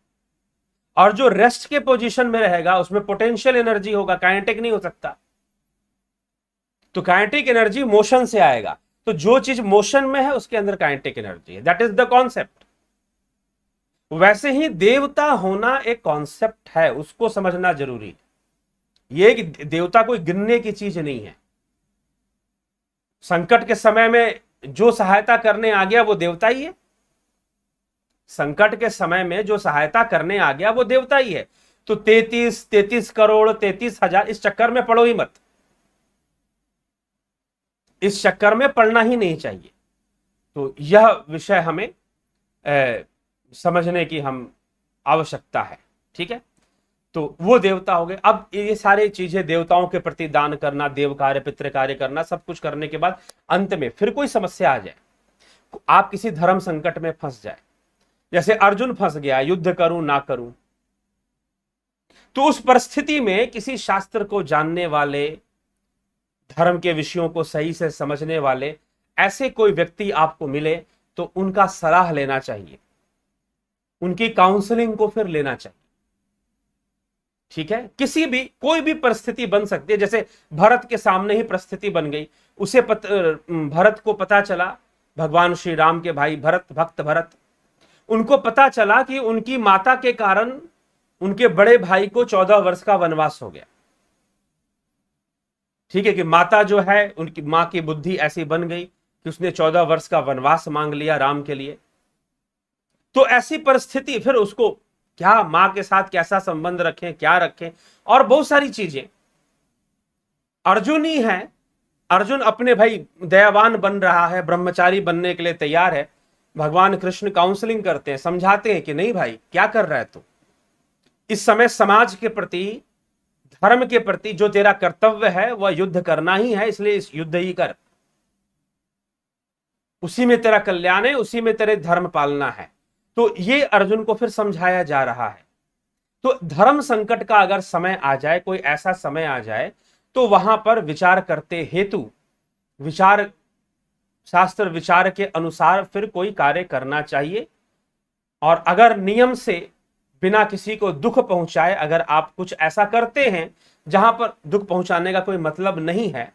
और जो रेस्ट के पोजीशन में रहेगा उसमें पोटेंशियल एनर्जी होगा, काइनेटिक नहीं हो सकता। तो काइनेटिक एनर्जी मोशन से आएगा, तो जो चीज मोशन में है उसके अंदर काइनेटिक एनर्जी है, दैट इज द कॉन्सेप्ट। वैसे ही देवता होना एक कॉन्सेप्ट है, उसको समझना जरूरी है। ये कि देवता कोई गिनने की चीज नहीं है। संकट के समय में जो सहायता करने आ गया वो देवता ही है। संकट के समय में जो सहायता करने आ गया वो देवता ही है। तो 33 करोड़ 33,000 इस चक्कर में पड़ो ही मत, इस चक्कर में पढ़ना ही नहीं चाहिए। तो यह विषय हमें समझने की हम आवश्यकता है। ठीक है, तो वो देवता हो गए। अब ये सारी चीजें, देवताओं के प्रति दान करना, देव कार्य, पितृ कार्य करना, सब कुछ करने के बाद अंत में फिर कोई समस्या आ जाए, आप किसी धर्म संकट में फंस जाए, जैसे अर्जुन फंस गया, युद्ध करूं ना करूं, तो उस परिस्थिति में किसी शास्त्र को जानने वाले, धर्म के विषयों को सही से समझने वाले ऐसे कोई व्यक्ति आपको मिले तो उनका सलाह लेना चाहिए, उनकी काउंसलिंग को फिर लेना चाहिए। ठीक है, किसी भी, कोई भी परिस्थिति बन सकती है। जैसे भरत के सामने ही परिस्थिति बन गई, उसे भरत को पता चला, भगवान श्री राम के भाई भरत, भक्त भरत, उनको पता चला कि उनकी माता के कारण उनके बड़े भाई को 14 वर्ष का वनवास हो गया। ठीक है, कि माता जो है, उनकी मां की बुद्धि ऐसी बन गई कि उसने 14 वर्ष का वनवास मांग लिया राम के लिए। तो ऐसी परिस्थिति, फिर उसको क्या मां के साथ कैसा संबंध रखें, क्या रखें, और बहुत सारी चीजें। अर्जुन ही है, अर्जुन अपने भाई दयावान बन रहा है, ब्रह्मचारी बनने के लिए तैयार है। भगवान कृष्ण काउंसलिंग करते हैं, समझाते हैं कि नहीं भाई क्या कर रहा है तू, इस समय समाज के प्रति, धर्म के प्रति जो तेरा कर्तव्य है वह युद्ध करना ही है, इसलिए इस युद्ध ही कर, उसी में तेरा कल्याण है, उसी में तेरे धर्म पालना है। तो ये अर्जुन को फिर समझाया जा रहा है। तो धर्म संकट का अगर समय आ जाए, कोई ऐसा समय आ जाए, तो वहां पर विचार करते हेतु, विचार शास्त्र विचार के अनुसार फिर कोई कार्य करना चाहिए। और अगर नियम से बिना किसी को दुख पहुंचाए अगर आप कुछ ऐसा करते हैं जहां पर दुख पहुंचाने का कोई मतलब नहीं है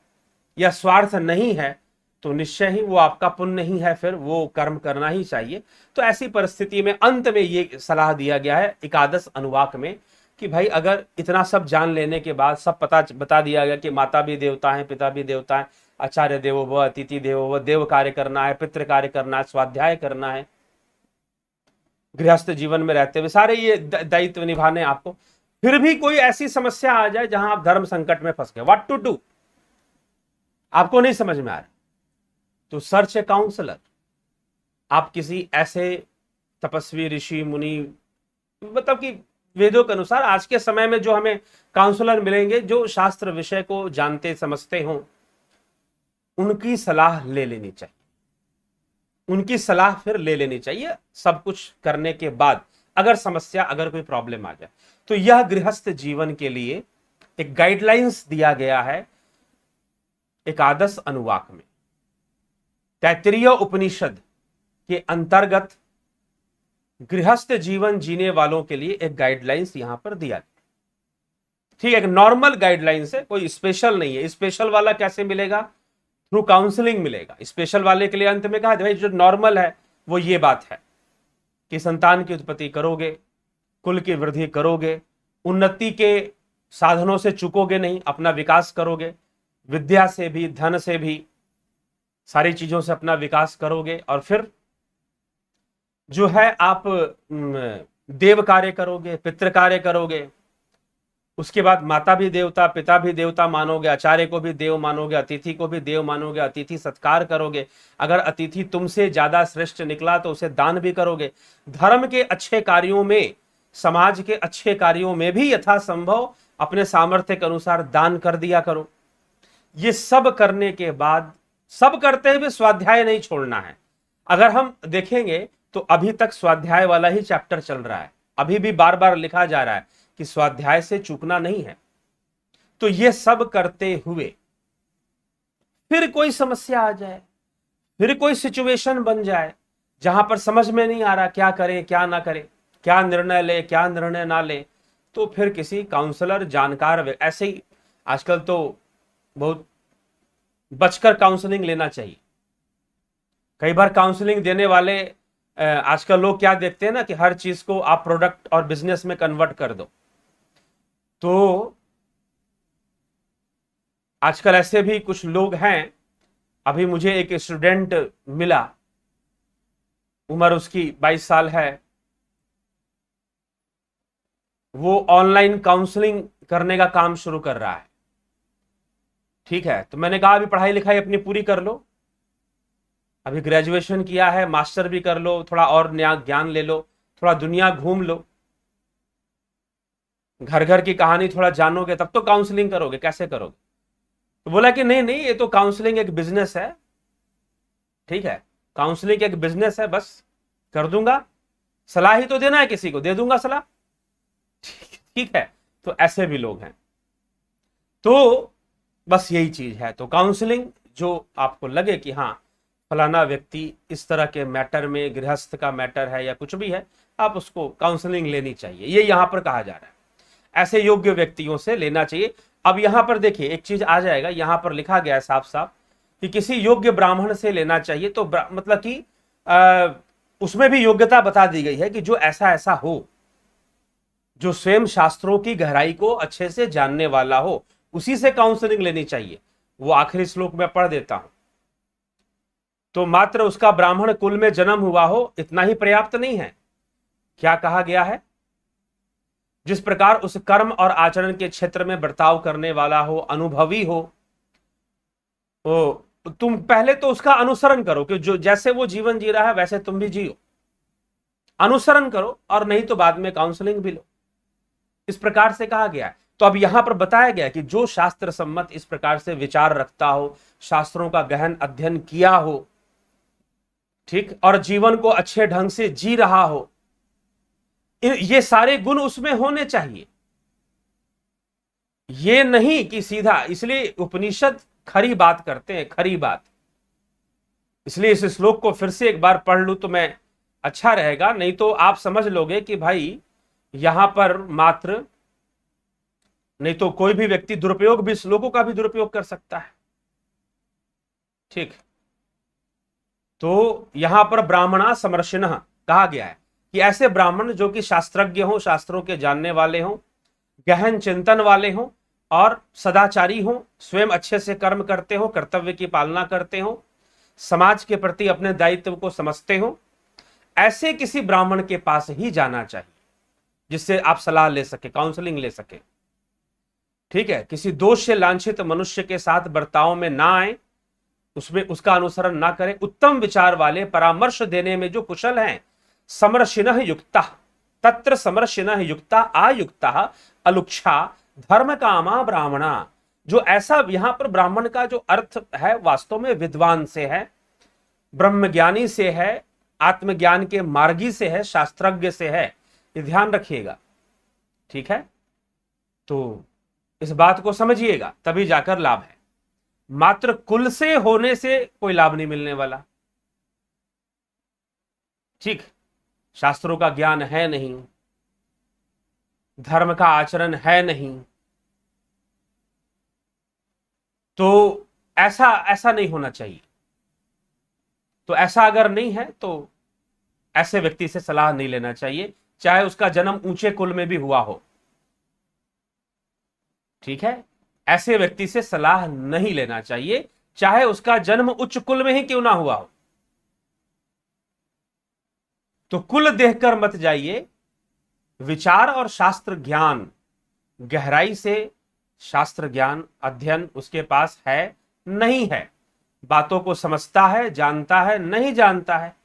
या स्वार्थ नहीं है, तो निश्चय ही वो आपका पुण्य नहीं है, फिर वो कर्म करना ही चाहिए। तो ऐसी परिस्थिति में अंत में ये सलाह दिया गया है एकादश अनुवाक में कि भाई अगर इतना सब जान लेने के बाद, सब बता दिया गया कि माता भी देवता है, पिता भी देवता है, आचार्य देवो भव, अतिथि देवो भव, देव कार्य करना है, पितृ कार्य करना है, स्वाध्याय करना है, गृहस्थ जीवन में रहते हुए सारे ये दायित्व निभाने आपको, फिर भी कोई ऐसी समस्या आ जाए जहां आप धर्म संकट में फंस गए, व्हाट टू डू, आपको नहीं समझ में आ रहा, तो सर्च ए काउंसलर। आप किसी ऐसे तपस्वी ऋषि मुनि, मतलब कि वेदों के अनुसार आज के समय में जो हमें काउंसलर मिलेंगे जो शास्त्र विषय को जानते समझते हों, उनकी सलाह ले लेनी चाहिए, उनकी सलाह फिर ले लेनी चाहिए सब कुछ करने के बाद, अगर समस्या, अगर कोई प्रॉब्लम आ जाए। तो यह गृहस्थ जीवन के लिए एक गाइडलाइंस दिया गया है एकादश अनुवाक में। तैत्तिरीय उपनिषद के अंतर्गत गृहस्थ जीवन जीने वालों के लिए एक गाइडलाइंस यहां पर दिया गया, ठीक है, एक नॉर्मल गाइडलाइंस है, कोई स्पेशल नहीं है। स्पेशल वाला कैसे मिलेगा? थ्रू काउंसलिंग मिलेगा। स्पेशल वाले के लिए अंत में कहा भाई जो नॉर्मल है वो ये बात है कि संतान की उत्पत्ति करोगे, कुल की वृद्धि करोगे, उन्नति के साधनों से चूकोगे नहीं, अपना विकास करोगे, विद्या से भी, धन से भी, सारी चीजों से अपना विकास करोगे, और फिर जो है आप देव कार्य करोगे, पितृ कार्य करोगे, उसके बाद माता भी देवता, पिता भी देवता मानोगे, आचार्य को भी देव मानोगे, अतिथि को भी देव मानोगे, अतिथि सत्कार करोगे, अगर अतिथि तुमसे ज्यादा श्रेष्ठ निकला तो उसे दान भी करोगे। धर्म के अच्छे कार्यों में, समाज के अच्छे कार्यों में भी यथासंभव अपने सामर्थ्य के अनुसार दान कर दिया करो। ये सब करने के बाद, सब करते हुए स्वाध्याय नहीं छोड़ना है। अगर हम देखेंगे तो अभी तक स्वाध्याय वाला ही चैप्टर चल रहा है, अभी भी बार बार लिखा जा रहा है कि स्वाध्याय से चूकना नहीं है। तो ये सब करते हुए फिर कोई समस्या आ जाए, फिर कोई सिचुएशन बन जाए जहां पर समझ में नहीं आ रहा क्या करें क्या ना करें, क्या निर्णय ले क्या निर्णय ना ले, तो फिर किसी काउंसलर, जानकार, ऐसे ही आजकल तो बहुत बचकर काउंसलिंग लेना चाहिए। कई बार काउंसलिंग देने वाले आजकल लोग क्या देखते हैं ना कि हर चीज को आप प्रोडक्ट और बिजनेस में कन्वर्ट कर दो। तो आजकल ऐसे भी कुछ लोग हैं। अभी मुझे एक स्टूडेंट मिला, उम्र उसकी 22 साल है, वो ऑनलाइन काउंसलिंग करने का काम शुरू कर रहा है, ठीक है। तो मैंने कहा अभी पढ़ाई लिखाई अपनी पूरी कर लो, अभी ग्रेजुएशन किया है, मास्टर भी कर लो, थोड़ा और नया ज्ञान ले लो, थोड़ा दुनिया घूम लो, घर घर की कहानी थोड़ा जानोगे तब तो काउंसलिंग करोगे, कैसे करोगे? तो बोला कि नहीं नहीं, ये तो काउंसलिंग एक बिजनेस है, ठीक है, काउंसलिंग एक बिजनेस है, बस कर दूंगा, सलाह ही तो देना है, किसी को दे दूंगा सलाह, ठीक है। तो ऐसे भी लोग हैं। तो बस यही चीज है। तो काउंसलिंग, जो आपको लगे कि हाँ फलाना व्यक्ति इस तरह के मैटर में, गृहस्थ का मैटर है या कुछ भी है, आप उसको काउंसलिंग लेनी चाहिए, ये यहां पर कहा जा रहा है। ऐसे योग्य व्यक्तियों से लेना चाहिए। अब यहां पर देखिए एक चीज आ जाएगा, यहां पर लिखा गया है साफ साफ कि किसी योग्य ब्राह्मण से लेना चाहिए। तो मतलब कि उसमें भी योग्यता बता दी गई है कि जो ऐसा ऐसा हो, जो स्वयं शास्त्रों की गहराई को अच्छे से जानने वाला हो, उसी से काउंसलिंग लेनी चाहिए। वो आखिरी श्लोक में पढ़ देता हूं। तो मात्र उसका ब्राह्मण कुल में जन्म हुआ हो, इतना ही पर्याप्त नहीं है। क्या कहा गया है? जिस प्रकार उस कर्म और आचरण के क्षेत्र में बर्ताव करने वाला हो, अनुभवी हो, तो तुम पहले तो उसका अनुसरण करो कि जो जैसे वो जीवन जी रहा है वैसे तुम भी जियो, अनुसरण करो, और नहीं तो बाद में काउंसलिंग भी लो। इस प्रकार से कहा गया है। तो अब यहां पर बताया गया कि जो शास्त्र सम्मत इस प्रकार से विचार रखता हो, शास्त्रों का गहन अध्ययन किया हो, ठीक, और जीवन को अच्छे ढंग से जी रहा हो, ये सारे गुण उसमें होने चाहिए। ये नहीं कि सीधा, इसलिए उपनिषद खरी बात करते हैं, खरी बात। इसलिए इस श्लोक को फिर से एक बार पढ़ लूं तो मैं अच्छा रहेगा, नहीं तो आप समझ लोगे कि भाई यहां पर मात्र, नहीं तो कोई भी व्यक्ति दुरुपयोग भी, श्लोकों का भी दुरुपयोग कर सकता है। ठीक, तो यहां पर ब्राह्मणा समर्शिनः कहा गया है कि ऐसे ब्राह्मण जो कि शास्त्रज्ञ हो, शास्त्रों के जानने वाले हो, गहन चिंतन वाले हो और सदाचारी हो, स्वयं अच्छे से कर्म करते हो, कर्तव्य की पालना करते हो, समाज के प्रति अपने दायित्व को समझते हो, ऐसे किसी ब्राह्मण के पास ही जाना चाहिए जिससे आप सलाह ले सके, काउंसलिंग ले सके। ठीक है, किसी दोष से लांछित मनुष्य के साथ बर्ताव में ना आए, उसमें उसका अनुसरण ना करें। उत्तम विचार वाले, परामर्श देने में जो कुशल हैं, समरशिनः युक्ता, तत्र समरशिनः युक्ता आयुक्ता अलुक्षा धर्म कामा ब्राह्मणा। जो ऐसा, यहां पर ब्राह्मण का जो अर्थ है वास्तव में विद्वान से है, ब्रह्मज्ञानी से है, आत्मज्ञान के मार्गी से है, शास्त्रज्ञ से है, ये ध्यान रखिएगा। ठीक है, तो इस बात को समझिएगा, तभी जाकर लाभ है। मात्र कुल से होने से कोई लाभ नहीं मिलने वाला। ठीक, शास्त्रों का ज्ञान है नहीं, धर्म का आचरण है नहीं, तो ऐसा नहीं होना चाहिए। तो ऐसा अगर नहीं है तो ऐसे व्यक्ति से सलाह नहीं लेना चाहिए, चाहे उसका जन्म ऊंचे कुल में भी हुआ हो। ठीक है, ऐसे व्यक्ति से सलाह नहीं लेना चाहिए, चाहे उसका जन्म उच्च कुल में ही क्यों ना हुआ हो। तो कुल देखकर मत जाइए, विचार और शास्त्र ज्ञान, गहराई से शास्त्र ज्ञान अध्ययन उसके पास है नहीं है, बातों को समझता है, जानता है, नहीं जानता है,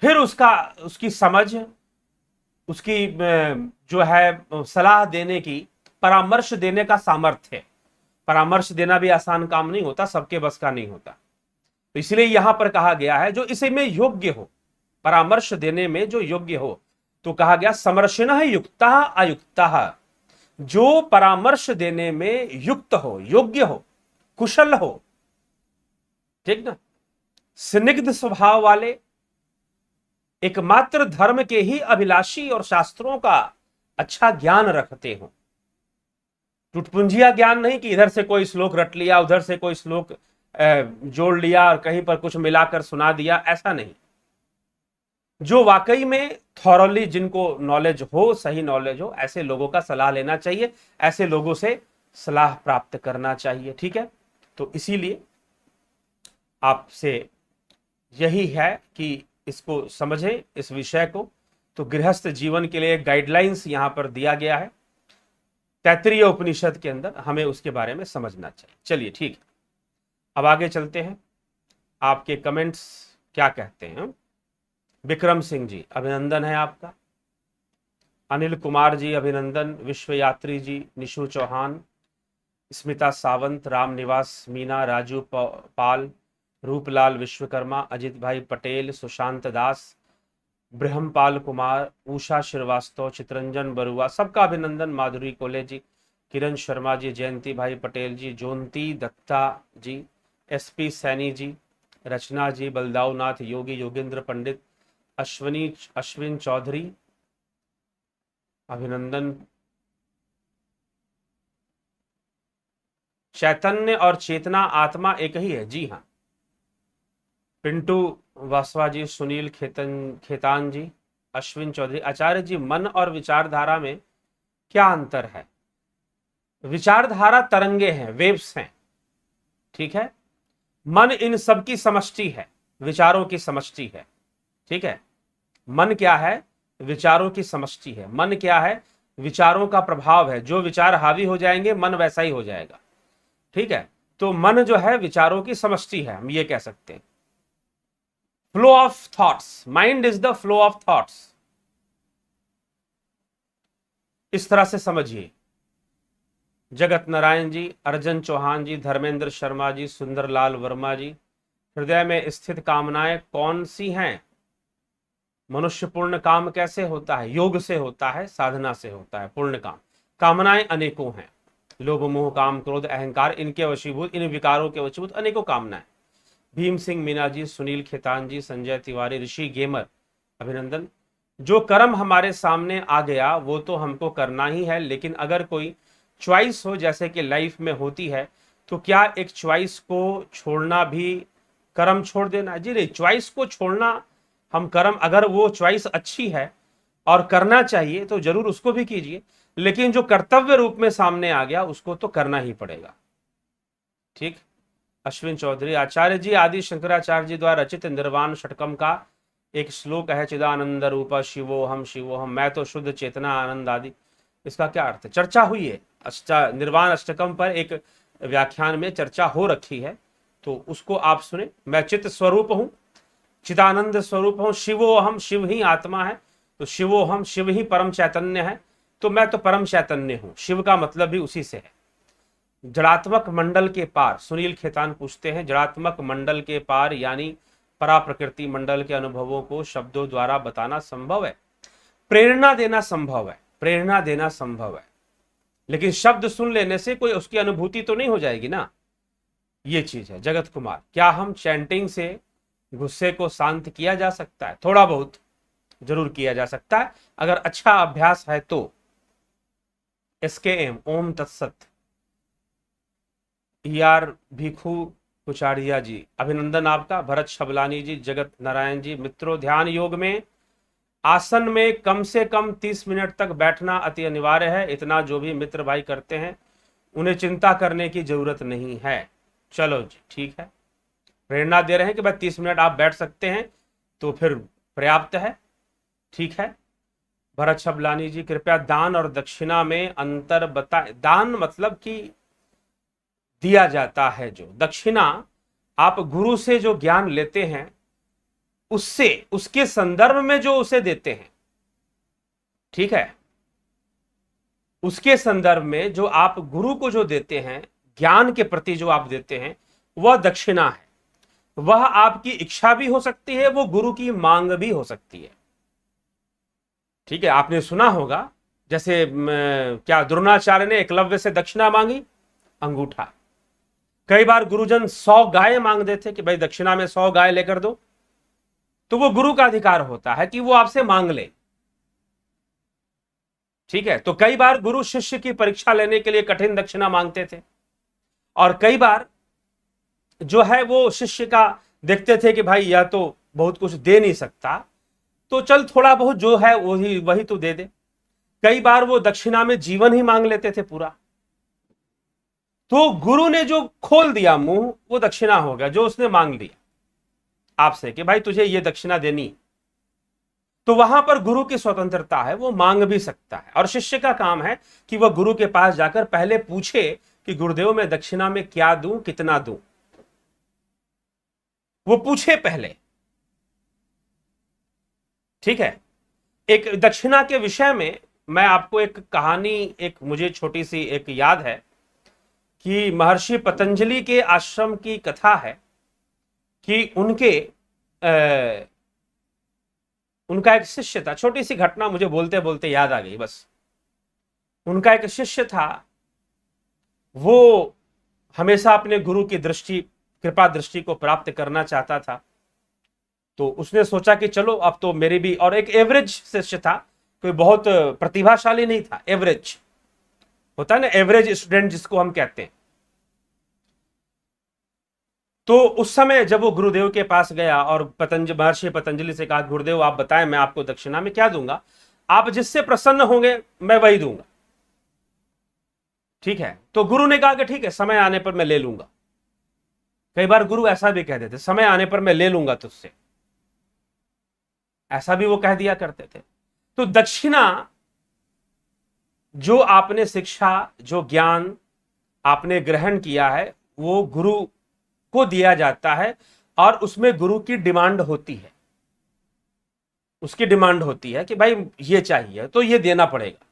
फिर उसकी समझ, उसकी जो है सलाह देने की, परामर्श देने का सामर्थ्य है। परामर्श देना भी आसान काम नहीं होता, सबके बस का नहीं होता। तो इसलिए यहां पर कहा गया है जो इसी में योग्य हो, परामर्श देने में जो योग्य हो, तो कहा गया समर्शिनः युक्ता अयुक्ता, जो परामर्श देने में युक्त हो, योग्य हो, कुशल हो, ठीक ना, स्निग्ध स्वभाव वाले, एकमात्र धर्म के ही अभिलाषी और शास्त्रों का अच्छा ज्ञान रखते हो। टुटपुंजिया ज्ञान नहीं कि इधर से कोई श्लोक रट लिया, उधर से कोई श्लोक जोड़ लिया और कहीं पर कुछ मिलाकर सुना दिया, ऐसा नहीं। जो वाकई में थॉरली, जिनको नॉलेज हो, सही नॉलेज हो, ऐसे लोगों का सलाह लेना चाहिए, ऐसे लोगों से सलाह प्राप्त करना चाहिए। ठीक है, तो इसीलिए आपसे यही है कि इसको समझें, इस विषय को। तो गृहस्थ जीवन के लिए गाइडलाइंस यहां पर दिया गया है तैत्तिरीय उपनिषद के अंदर, हमें उसके बारे में समझना चाहिए। चलिए ठीक है, अब आगे चलते हैं। आपके कमेंट्स क्या कहते हैं? विक्रम सिंह जी, अभिनंदन है आपका। अनिल कुमार जी अभिनंदन। विश्वयात्री जी, निशु चौहान, स्मिता सावंत, राम निवास मीना, राजू पाल, रूपलाल विश्वकर्मा, अजित भाई पटेल, सुशांत दास, ब्रह्मपाल कुमार, उषा श्रीवास्तव, चित्रंजन बरुआ, सबका अभिनंदन। माधुरी कोले जी, किरण शर्मा जी, जयंती भाई पटेल जी, जोंती दत्ता जी, एसपी सैनी जी, रचना जी, बलदाऊ नाथ योगी, योगेंद्र पंडित, अश्विन चौधरी, अभिनंदन। चैतन्य और चेतना आत्मा एक ही है, जी हाँ। पिंटू वासवा जी, सुनील खेतान जी, अश्विन चौधरी। आचार्य जी, मन और विचारधारा में क्या अंतर है? विचारधारा तरंगे हैं, वेव्स हैं, ठीक है। मन इन सबकी समष्टि है, विचारों की समष्टि है, ठीक है। मन क्या है? विचारों की समष्टि है। मन क्या है? विचारों का प्रभाव है। जो विचार हावी हो जाएंगे मन वैसा ही हो जाएगा। ठीक है, तो मन जो है विचारों की समष्टि है, हम ये कह सकते हैं। Flow of thoughts, mind is the flow of thoughts, इस तरह से समझिए। जगत नारायण जी, अर्जन चौहान जी, धर्मेंद्र शर्मा जी, सुंदरलाल वर्मा जी, हृदय में स्थित कामनाएं कौन सी हैं? मनुष्य पूर्ण काम कैसे होता है? योग से होता है, साधना से होता है पूर्ण काम। कामनाएं अनेकों हैं, लोभ मोह काम क्रोध अहंकार, इनके वशीभूत, इन विकारों के वशीभूत अनेकों कामनाएं। भीम सिंह मीना जी, सुनील खेतान जी, संजय तिवारी, ऋषि गेमर, अभिनंदन। जो कर्म हमारे सामने आ गया वो तो हमको करना ही है, लेकिन अगर कोई चॉइस हो जैसे कि लाइफ में होती है, तो क्या एक चॉइस को छोड़ना भी कर्म छोड़ देना? जी नहीं, चॉइस को छोड़ना हम कर्म, अगर वो चॉइस अच्छी है और करना चाहिए तो जरूर उसको भी कीजिए, लेकिन जो कर्तव्य रूप में सामने आ गया उसको तो करना ही पड़ेगा। ठीक। अश्विन चौधरी, आचार्य जी आदि शंकराचार्य जी द्वारा रचित निर्वाण षटकम का एक श्लोक है, चिदानंद रूपा शिवोहम शिवोहम, मैं तो शुद्ध चेतना आनंद आदि, इसका क्या अर्थ है? चर्चा हुई है निर्वाण अष्टकम पर, एक व्याख्यान में चर्चा हो रखी है, तो उसको आप सुने। मैं चित्त स्वरूप हूं, चिदानंद स्वरूप हूं, शिवोहम, शिव ही आत्मा है, तो शिवोहम, शिव ही परम चैतन्य है, तो मैं तो परम चैतन्य हूं। शिव का मतलब भी उसी से है। जड़ात्मक मंडल के पार, सुनील खेतान पूछते हैं, जड़ात्मक मंडल के पार यानी परा प्रकृति मंडल के अनुभवों को शब्दों द्वारा बताना संभव है? प्रेरणा देना संभव है, प्रेरणा देना संभव है, लेकिन शब्द सुन लेने से कोई उसकी अनुभूति तो नहीं हो जाएगी ना, ये चीज है। जगत कुमार, क्या हम चैंटिंग से गुस्से को शांत किया जा सकता है? थोड़ा बहुत जरूर किया जा सकता है, अगर अच्छा अभ्यास है तो। SKM, ओम तत्सत। ER भिखू कुचारिया जी, अभिनंदन आपका। भरत शबलानी जी, जगत नारायण जी, मित्रों ध्यान योग में आसन में कम से कम 30 मिनट तक बैठना अति अनिवार्य है। इतना जो भी मित्र भाई करते हैं उन्हें चिंता करने की जरूरत नहीं है। चलो जी, ठीक है, प्रेरणा दे रहे हैं कि भाई 30 मिनट आप बैठ सकते हैं तो फिर पर्याप्त है। ठीक है। भरत शबलानी जी, कृपया दान और दक्षिणा में अंतर बताएं। दान मतलब कि दिया जाता है, जो दक्षिणा आप गुरु से जो ज्ञान लेते हैं उससे, उसके संदर्भ में जो उसे देते हैं, ठीक है, उसके संदर्भ में जो आप गुरु को जो देते हैं, ज्ञान के प्रति जो आप देते हैं, वह दक्षिणा है। वह आपकी इच्छा भी हो सकती है, वो गुरु की मांग भी हो सकती है। ठीक है, आपने सुना होगा जैसे क्या द्रोणाचार्य ने एकलव्य से दक्षिणा मांगी? अंगूठा। कई बार गुरुजन 100 गाय मांग देते कि भाई दक्षिणा में 100 गाय लेकर दो, तो वो गुरु का अधिकार होता है कि वो आपसे मांग ले। ठीक है, तो कई बार गुरु शिष्य की परीक्षा लेने के लिए कठिन दक्षिणा मांगते थे, और कई बार जो है वो शिष्य का देखते थे कि भाई यह तो बहुत कुछ दे नहीं सकता, तो चल थोड़ा बहुत जो है वही तो दे दे। कई बार वो दक्षिणा में जीवन ही मांग लेते थे पूरा। तो गुरु ने जो खोल दिया मुंह वो दक्षिणा हो गया, जो उसने मांग लिया आपसे कि भाई तुझे ये दक्षिणा देनी, तो वहां पर गुरु की स्वतंत्रता है, वो मांग भी सकता है। और शिष्य का काम है कि वह गुरु के पास जाकर पहले पूछे कि गुरुदेव मैं दक्षिणा में क्या दूं, कितना दूं, वो पूछे पहले। ठीक है। एक दक्षिणा के विषय में मैं आपको एक कहानी, एक मुझे छोटी सी एक याद है कि महर्षि पतंजलि के आश्रम की कथा है कि उनका एक शिष्य था। छोटी सी घटना मुझे बोलते बोलते याद आ गई बस। उनका एक शिष्य था, वो हमेशा अपने गुरु की दृष्टि, कृपा दृष्टि को प्राप्त करना चाहता था। तो उसने सोचा कि चलो अब तो मेरी भी, और एक एवरेज शिष्य था, कोई बहुत प्रतिभाशाली नहीं था, एवरेज होता है ना, एवरेज स्टूडेंट जिसको हम कहते हैं। तो उस समय जब वो गुरुदेव के पास गया और महर्षि पतंजलि से कहा, गुरुदेव आप बताएं मैं आपको दक्षिणा में क्या दूंगा, आप जिससे प्रसन्न होंगे मैं वही दूंगा। ठीक है। तो गुरु ने कहा कि ठीक है, समय आने पर मैं ले लूंगा। कई बार गुरु ऐसा भी कह देते, समय आने पर मैं ले लूंगा तुझसे, ऐसा भी वो कह दिया करते थे। तो दक्षिणा, जो आपने शिक्षा, जो ज्ञान आपने ग्रहण किया है, वो गुरु को दिया जाता है और उसमें गुरु की डिमांड होती है, उसकी डिमांड होती है कि भाई ये चाहिए तो ये देना पड़ेगा।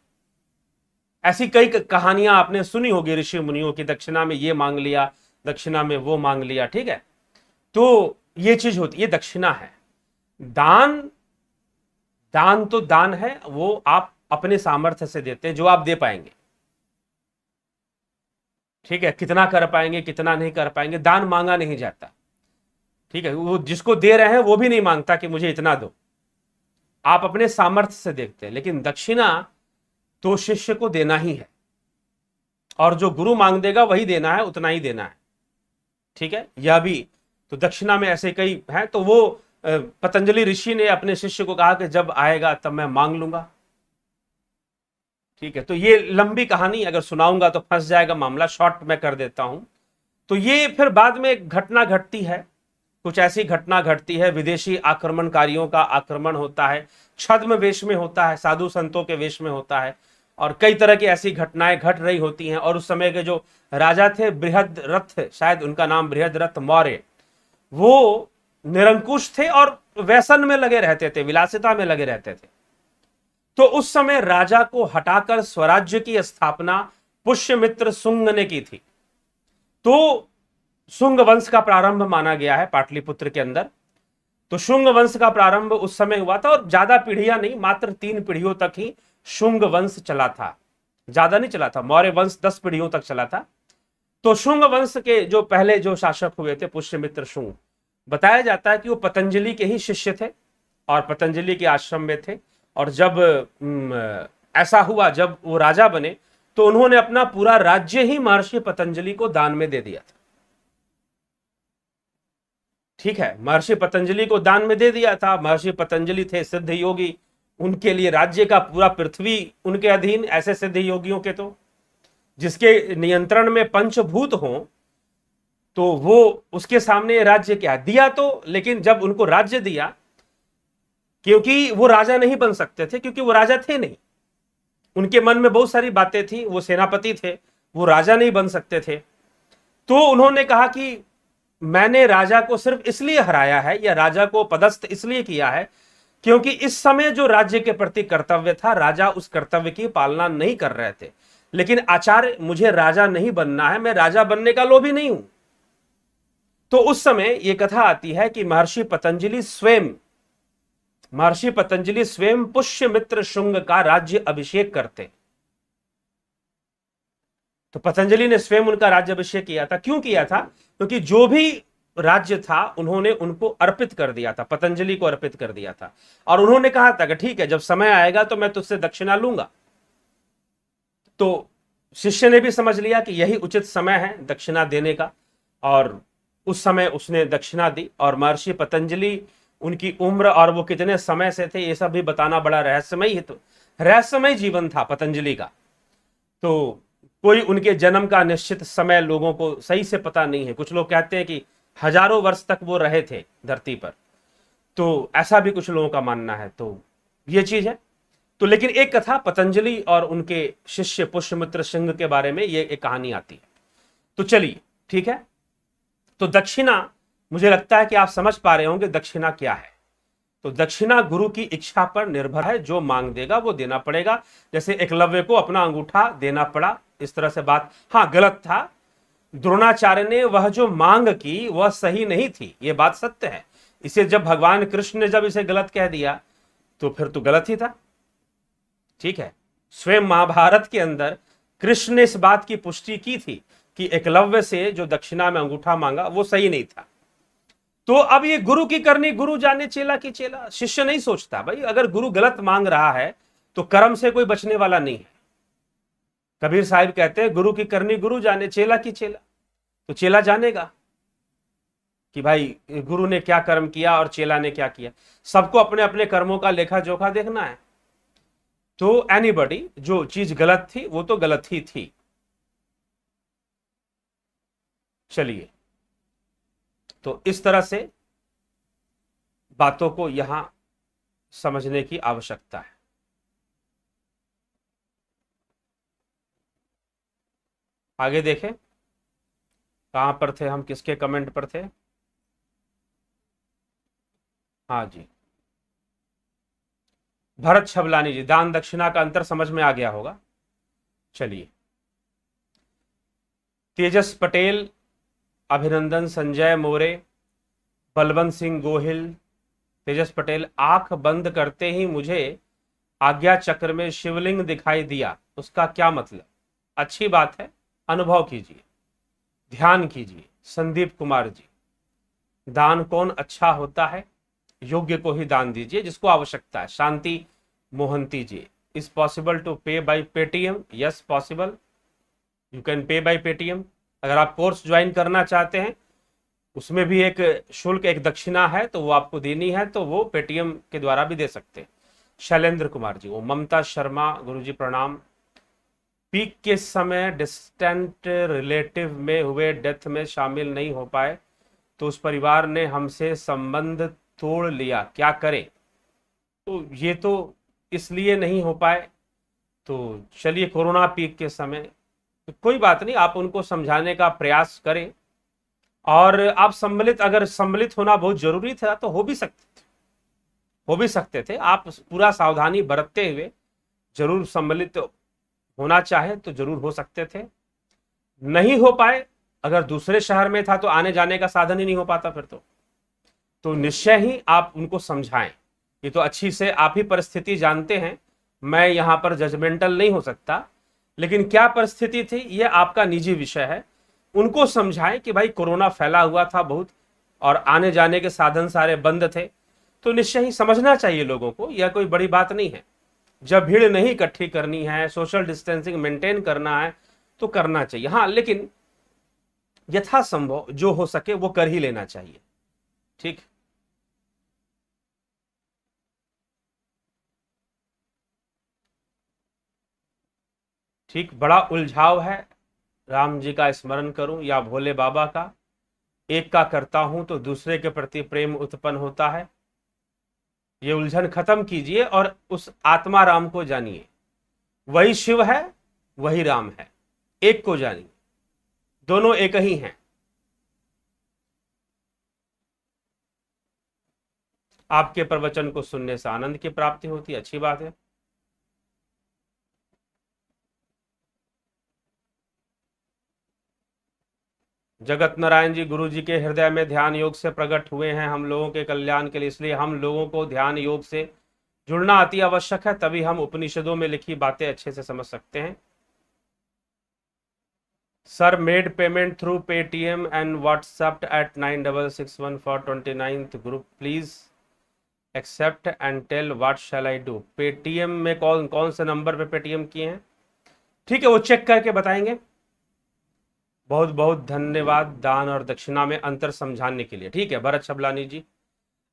ऐसी कई कहानियां आपने सुनी होगी ऋषि मुनियों की, दक्षिणा में ये मांग लिया, दक्षिणा में वो मांग लिया, ठीक है। तो ये चीज होती, ये दक्षिणा है। दान, दान तो दान है, वो आप अपने सामर्थ्य से देते हैं, जो आप दे पाएंगे, ठीक है। कितना कर पाएंगे, कितना नहीं कर पाएंगे, दान मांगा नहीं जाता, ठीक है। वो जिसको दे रहे हैं वो भी नहीं मांगता कि मुझे इतना दो, आप अपने सामर्थ्य से देखते हैं। लेकिन दक्षिणा तो शिष्य को देना ही है, और जो गुरु मांग देगा वही देना है, उतना ही देना है, ठीक है। यह भी तो दक्षिणा में ऐसे कई हैं। तो वो पतंजलि ऋषि ने अपने शिष्य को कहा कि जब आएगा तब मैं मांग लूंगा, ठीक है। तो ये लंबी कहानी अगर सुनाऊंगा तो फंस जाएगा मामला, शॉर्ट में कर देता हूं। तो ये फिर बाद में एक घटना घटती है, कुछ ऐसी घटना घटती है, विदेशी आक्रमणकारियों का आक्रमण होता है, छद्म वेश में होता है, साधु संतों के वेश में होता है, और कई तरह की ऐसी घटनाएं घट रही होती हैं। और उस समय के जो राजा थे बृहद्रथ, शायद उनका नाम बृहद्रथ मौर्य, वो निरंकुश थे और व्यसन में लगे रहते थे, विलासिता में लगे रहते थे। तो उस समय राजा को हटाकर स्वराज्य की स्थापना पुष्यमित्र शुंग ने की थी। तो शुंग वंश का प्रारंभ माना गया है पाटलिपुत्र के अंदर। तो शुंग वंश का प्रारंभ उस समय हुआ था, और ज्यादा पीढ़ियां नहीं, मात्र 3 पीढ़ियों तक ही शुंग वंश चला था, ज्यादा नहीं चला था। मौर्य वंश 10 पीढ़ियों तक चला था। तो शुंग वंश के जो पहले जो शासक हुए थे पुष्यमित्र शुंग, बताया जाता है कि वो पतंजलि के ही शिष्य थे और पतंजलि के आश्रम में थे। और जब ऐसा हुआ, जब वो राजा बने, तो उन्होंने अपना पूरा राज्य ही महर्षि पतंजलि को दान में दे दिया था, ठीक है। महर्षि पतंजलि को दान में दे दिया था। महर्षि पतंजलि थे सिद्ध योगी, उनके लिए राज्य का पूरा पृथ्वी उनके अधीन। ऐसे सिद्ध योगियों के तो जिसके नियंत्रण में पंचभूत हो, तो वो उसके सामने राज्य क्या दिया तो, लेकिन जब उनको राज्य दिया, क्योंकि वो राजा नहीं बन सकते थे, क्योंकि वो राजा थे नहीं, उनके मन में बहुत सारी बातें थी, वो सेनापति थे, वो राजा नहीं बन सकते थे। तो उन्होंने कहा कि मैंने राजा को सिर्फ इसलिए हराया है या राजा को पदस्थ इसलिए किया है क्योंकि इस समय जो राज्य के प्रति कर्तव्य था, राजा उस कर्तव्य की पालना नहीं कर रहे थे। लेकिन आचार्य, मुझे राजा नहीं बनना है, मैं राजा बनने का लोभी नहीं हूं। तो उस समय यह कथा आती है कि महर्षि पतंजलि स्वयं पुष्यमित्र शुंग का राज्य अभिषेक करते। तो पतंजलि ने स्वयं उनका राज्य अभिषेक किया था। क्यों किया था? क्योंकि जो भी राज्य था उन्होंने उनको अर्पित कर दिया था, पतंजलि को अर्पित कर दिया था। और उन्होंने कहा था कि ठीक है, जब समय आएगा तो मैं तुझसे दक्षिणा लूंगा। तो शिष्य ने भी समझ लिया कि यही उचित समय है दक्षिणा देने का, और उस समय उसने दक्षिणा दी। और महर्षि पतंजलि, उनकी उम्र और वो कितने समय से थे, ये सब भी बताना बड़ा रहस्यमय जीवन था पतंजलि का। तो कोई उनके जन्म का निश्चित समय लोगों को सही से पता नहीं है। कुछ लोग कहते हैं कि हजारों वर्ष तक वो रहे थे धरती पर, तो ऐसा भी कुछ लोगों का मानना है। तो ये चीज है। तो लेकिन एक कथा पतंजलि और उनके शिष्य पुष्यमित्र सिंह के बारे में ये एक कहानी आती है। तो चलिए, ठीक है। तो दक्षिणा, मुझे लगता है कि आप समझ पा रहे होंगे दक्षिणा क्या है। तो दक्षिणा गुरु की इच्छा पर निर्भर है, जो मांग देगा वो देना पड़ेगा। जैसे एकलव्य को अपना अंगूठा देना पड़ा, इस तरह से बात। हाँ, गलत था द्रोणाचार्य ने, वह जो मांग की वह सही नहीं थी, यह बात सत्य है। इसे जब भगवान कृष्ण ने जब इसे गलत कह दिया तो फिर तो गलत ही था, ठीक है। स्वयं महाभारत के अंदर कृष्ण ने इस बात की पुष्टि की थी कि एकलव्य से जो दक्षिणा में अंगूठा मांगा वो सही नहीं था। तो अब ये गुरु की करनी गुरु जाने, चेला की चेला। शिष्य नहीं सोचता भाई, अगर गुरु गलत मांग रहा है तो कर्म से कोई बचने वाला नहीं है। कबीर साहिब कहते हैं गुरु की करनी गुरु जाने, चेला की चेला। तो चेला जानेगा कि भाई गुरु ने क्या कर्म किया और चेला ने क्या किया। सबको अपने अपने कर्मों का लेखा जोखा देखना है। तो एनीबॉडी, जो चीज गलत थी वो तो गलत ही थी। चलिए, तो इस तरह से बातों को यहां समझने की आवश्यकता है। आगे देखें कहां पर थे हम, किसके कमेंट पर थे। हाँ जी, भरत छबलानी जी, दान दक्षिणा का अंतर समझ में आ गया होगा। चलिए, तेजस पटेल, अभिनंदन, संजय मोरे, बलवंत सिंह गोहिल। तेजस पटेल, आंख बंद करते ही मुझे आज्ञा चक्र में शिवलिंग दिखाई दिया, उसका क्या मतलब। अच्छी बात है, अनुभव कीजिए, ध्यान कीजिए। संदीप कुमार जी, दान कौन अच्छा होता है, योग्य को ही दान दीजिए जिसको आवश्यकता है। Shanti Mohanty ji, is possible to pay by Paytm, yes possible, you can pay by Paytm. अगर आप कोर्स ज्वाइन करना चाहते हैं, उसमें भी एक शुल्क, एक दक्षिणा है, तो वो आपको देनी है, तो वो पेटीएम के द्वारा भी दे सकते हैं। शैलेंद्र कुमार जी, वो ममता शर्मा, गुरुजी प्रणाम। पीक के समय डिस्टेंट रिलेटिव में हुए डेथ में शामिल नहीं हो पाए तो उस परिवार ने हमसे संबंध तोड़ लिया, क्या करें। तो ये तो इसलिए नहीं हो पाए, तो चलिए कोरोना पीक के समय, तो कोई बात नहीं, आप उनको समझाने का प्रयास करें। और आप सम्मिलित, अगर सम्मिलित होना बहुत जरूरी था तो हो भी सकते थे आप पूरा सावधानी बरतते हुए जरूर सम्मिलित होना चाहे तो जरूर हो सकते थे। नहीं हो पाए, अगर दूसरे शहर में था तो आने जाने का साधन ही नहीं हो पाता फिर तो निश्चय ही आप उनको समझाएं। ये तो अच्छी से आप ही परिस्थिति जानते हैं, मैं यहां पर जजमेंटल नहीं हो सकता, लेकिन क्या परिस्थिति थी ये आपका निजी विषय है। उनको समझाएं कि भाई कोरोना फैला हुआ था बहुत और आने जाने के साधन सारे बंद थे, तो निश्चय ही समझना चाहिए लोगों को, यह कोई बड़ी बात नहीं है। जब भीड़ नहीं इकट्ठी करनी है, सोशल डिस्टेंसिंग मेंटेन करना है तो करना चाहिए। हाँ, लेकिन यथासंभव जो हो सके वो कर ही लेना चाहिए। ठीक, ठीक, बड़ा उलझाव है, राम जी का स्मरण करूं या भोले बाबा का, एक का करता हूं तो दूसरे के प्रति प्रेम उत्पन्न होता है। ये उलझन खत्म कीजिए और उस आत्मा राम को जानिए, वही शिव है, वही राम है, एक को जानिए, दोनों एक ही हैं। आपके प्रवचन को सुनने से आनंद की प्राप्ति होती है, अच्छी बात है। जगत नारायण जी, गुरु जी के हृदय में ध्यान योग से प्रकट हुए हैं हम लोगों के कल्याण के लिए, इसलिए हम लोगों को ध्यान योग से जुड़ना अति आवश्यक है, तभी हम उपनिषदों में लिखी बातें अच्छे से समझ सकते हैं। Sir made payment through Paytm and WhatsApp at 9661 for 29th group, please accept and tell what shall I do. Paytm में कौन कौन से नंबर पे पेटीएम किए हैं, ठीक है, वो चेक करके बताएंगे। बहुत बहुत धन्यवाद दान और दक्षिणा में अंतर समझाने के लिए। ठीक है भरत छबलानी जी,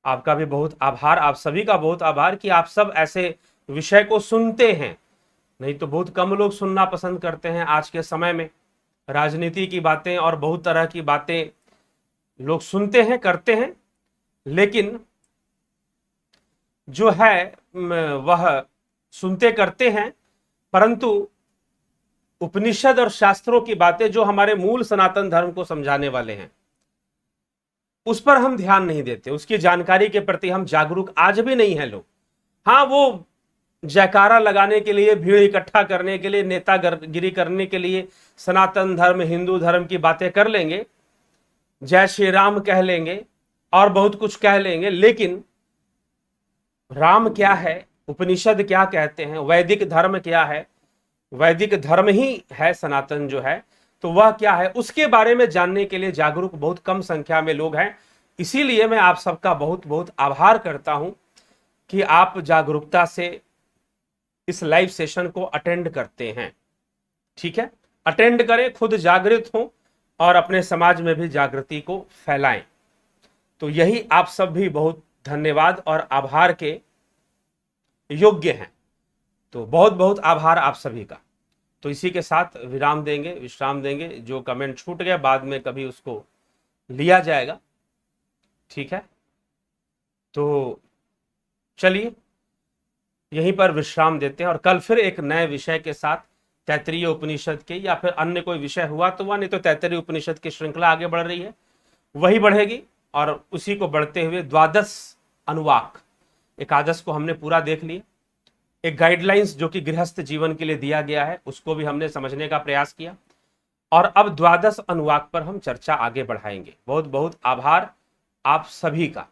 आपका भी बहुत आभार, आप सभी का बहुत आभार कि आप सब ऐसे विषय को सुनते हैं, नहीं तो बहुत कम लोग सुनना पसंद करते हैं आज के समय में। राजनीति की बातें और बहुत तरह की बातें लोग सुनते हैं, करते हैं, लेकिन जो है वह सुनते करते हैं, परंतु उपनिषद और शास्त्रों की बातें जो हमारे मूल सनातन धर्म को समझाने वाले हैं, उस पर हम ध्यान नहीं देते, उसकी जानकारी के प्रति हम जागरूक आज भी नहीं है लोग। हाँ, वो जयकारा लगाने के लिए, भीड़ इकट्ठा करने के लिए, नेतागिरी करने के लिए सनातन धर्म, हिंदू धर्म की बातें कर लेंगे, जय श्री राम कह लेंगे और बहुत कुछ कह लेंगे, लेकिन राम क्या है, उपनिषद क्या कहते हैं, वैदिक धर्म क्या है, वैदिक धर्म ही है सनातन जो है, तो वह क्या है उसके बारे में जानने के लिए जागरूक बहुत कम संख्या में लोग हैं। इसीलिए मैं आप सबका बहुत बहुत आभार करता हूं कि आप जागरूकता से इस लाइव सेशन को अटेंड करते हैं। ठीक है, अटेंड करें, खुद जागृत हों और अपने समाज में भी जागृति को फैलाएं। तो यही आप सब भी बहुत धन्यवाद और आभार के योग्य हैं। तो बहुत बहुत आभार आप सभी का। तो इसी के साथ विराम देंगे, विश्राम देंगे, जो कमेंट छूट गया बाद में कभी उसको लिया जाएगा। ठीक है, तो चलिए यहीं पर विश्राम देते हैं और कल फिर एक नए विषय के साथ तैत्तिरीय उपनिषद के, या फिर अन्य कोई विषय हुआ तो हुआ, नहीं तो तैत्तिरीय उपनिषद की श्रृंखला आगे बढ़ रही है, वही बढ़ेगी। और उसी को बढ़ते हुए द्वादश अनुवाक, एकादश को हमने पूरा देख लिया। एक गाइडलाइंस जो कि गृहस्थ जीवन के लिए दिया गया है उसको भी हमने समझने का प्रयास किया, और अब द्वादश अनुवाक पर हम चर्चा आगे बढ़ाएंगे। बहुत बहुत आभार आप सभी का।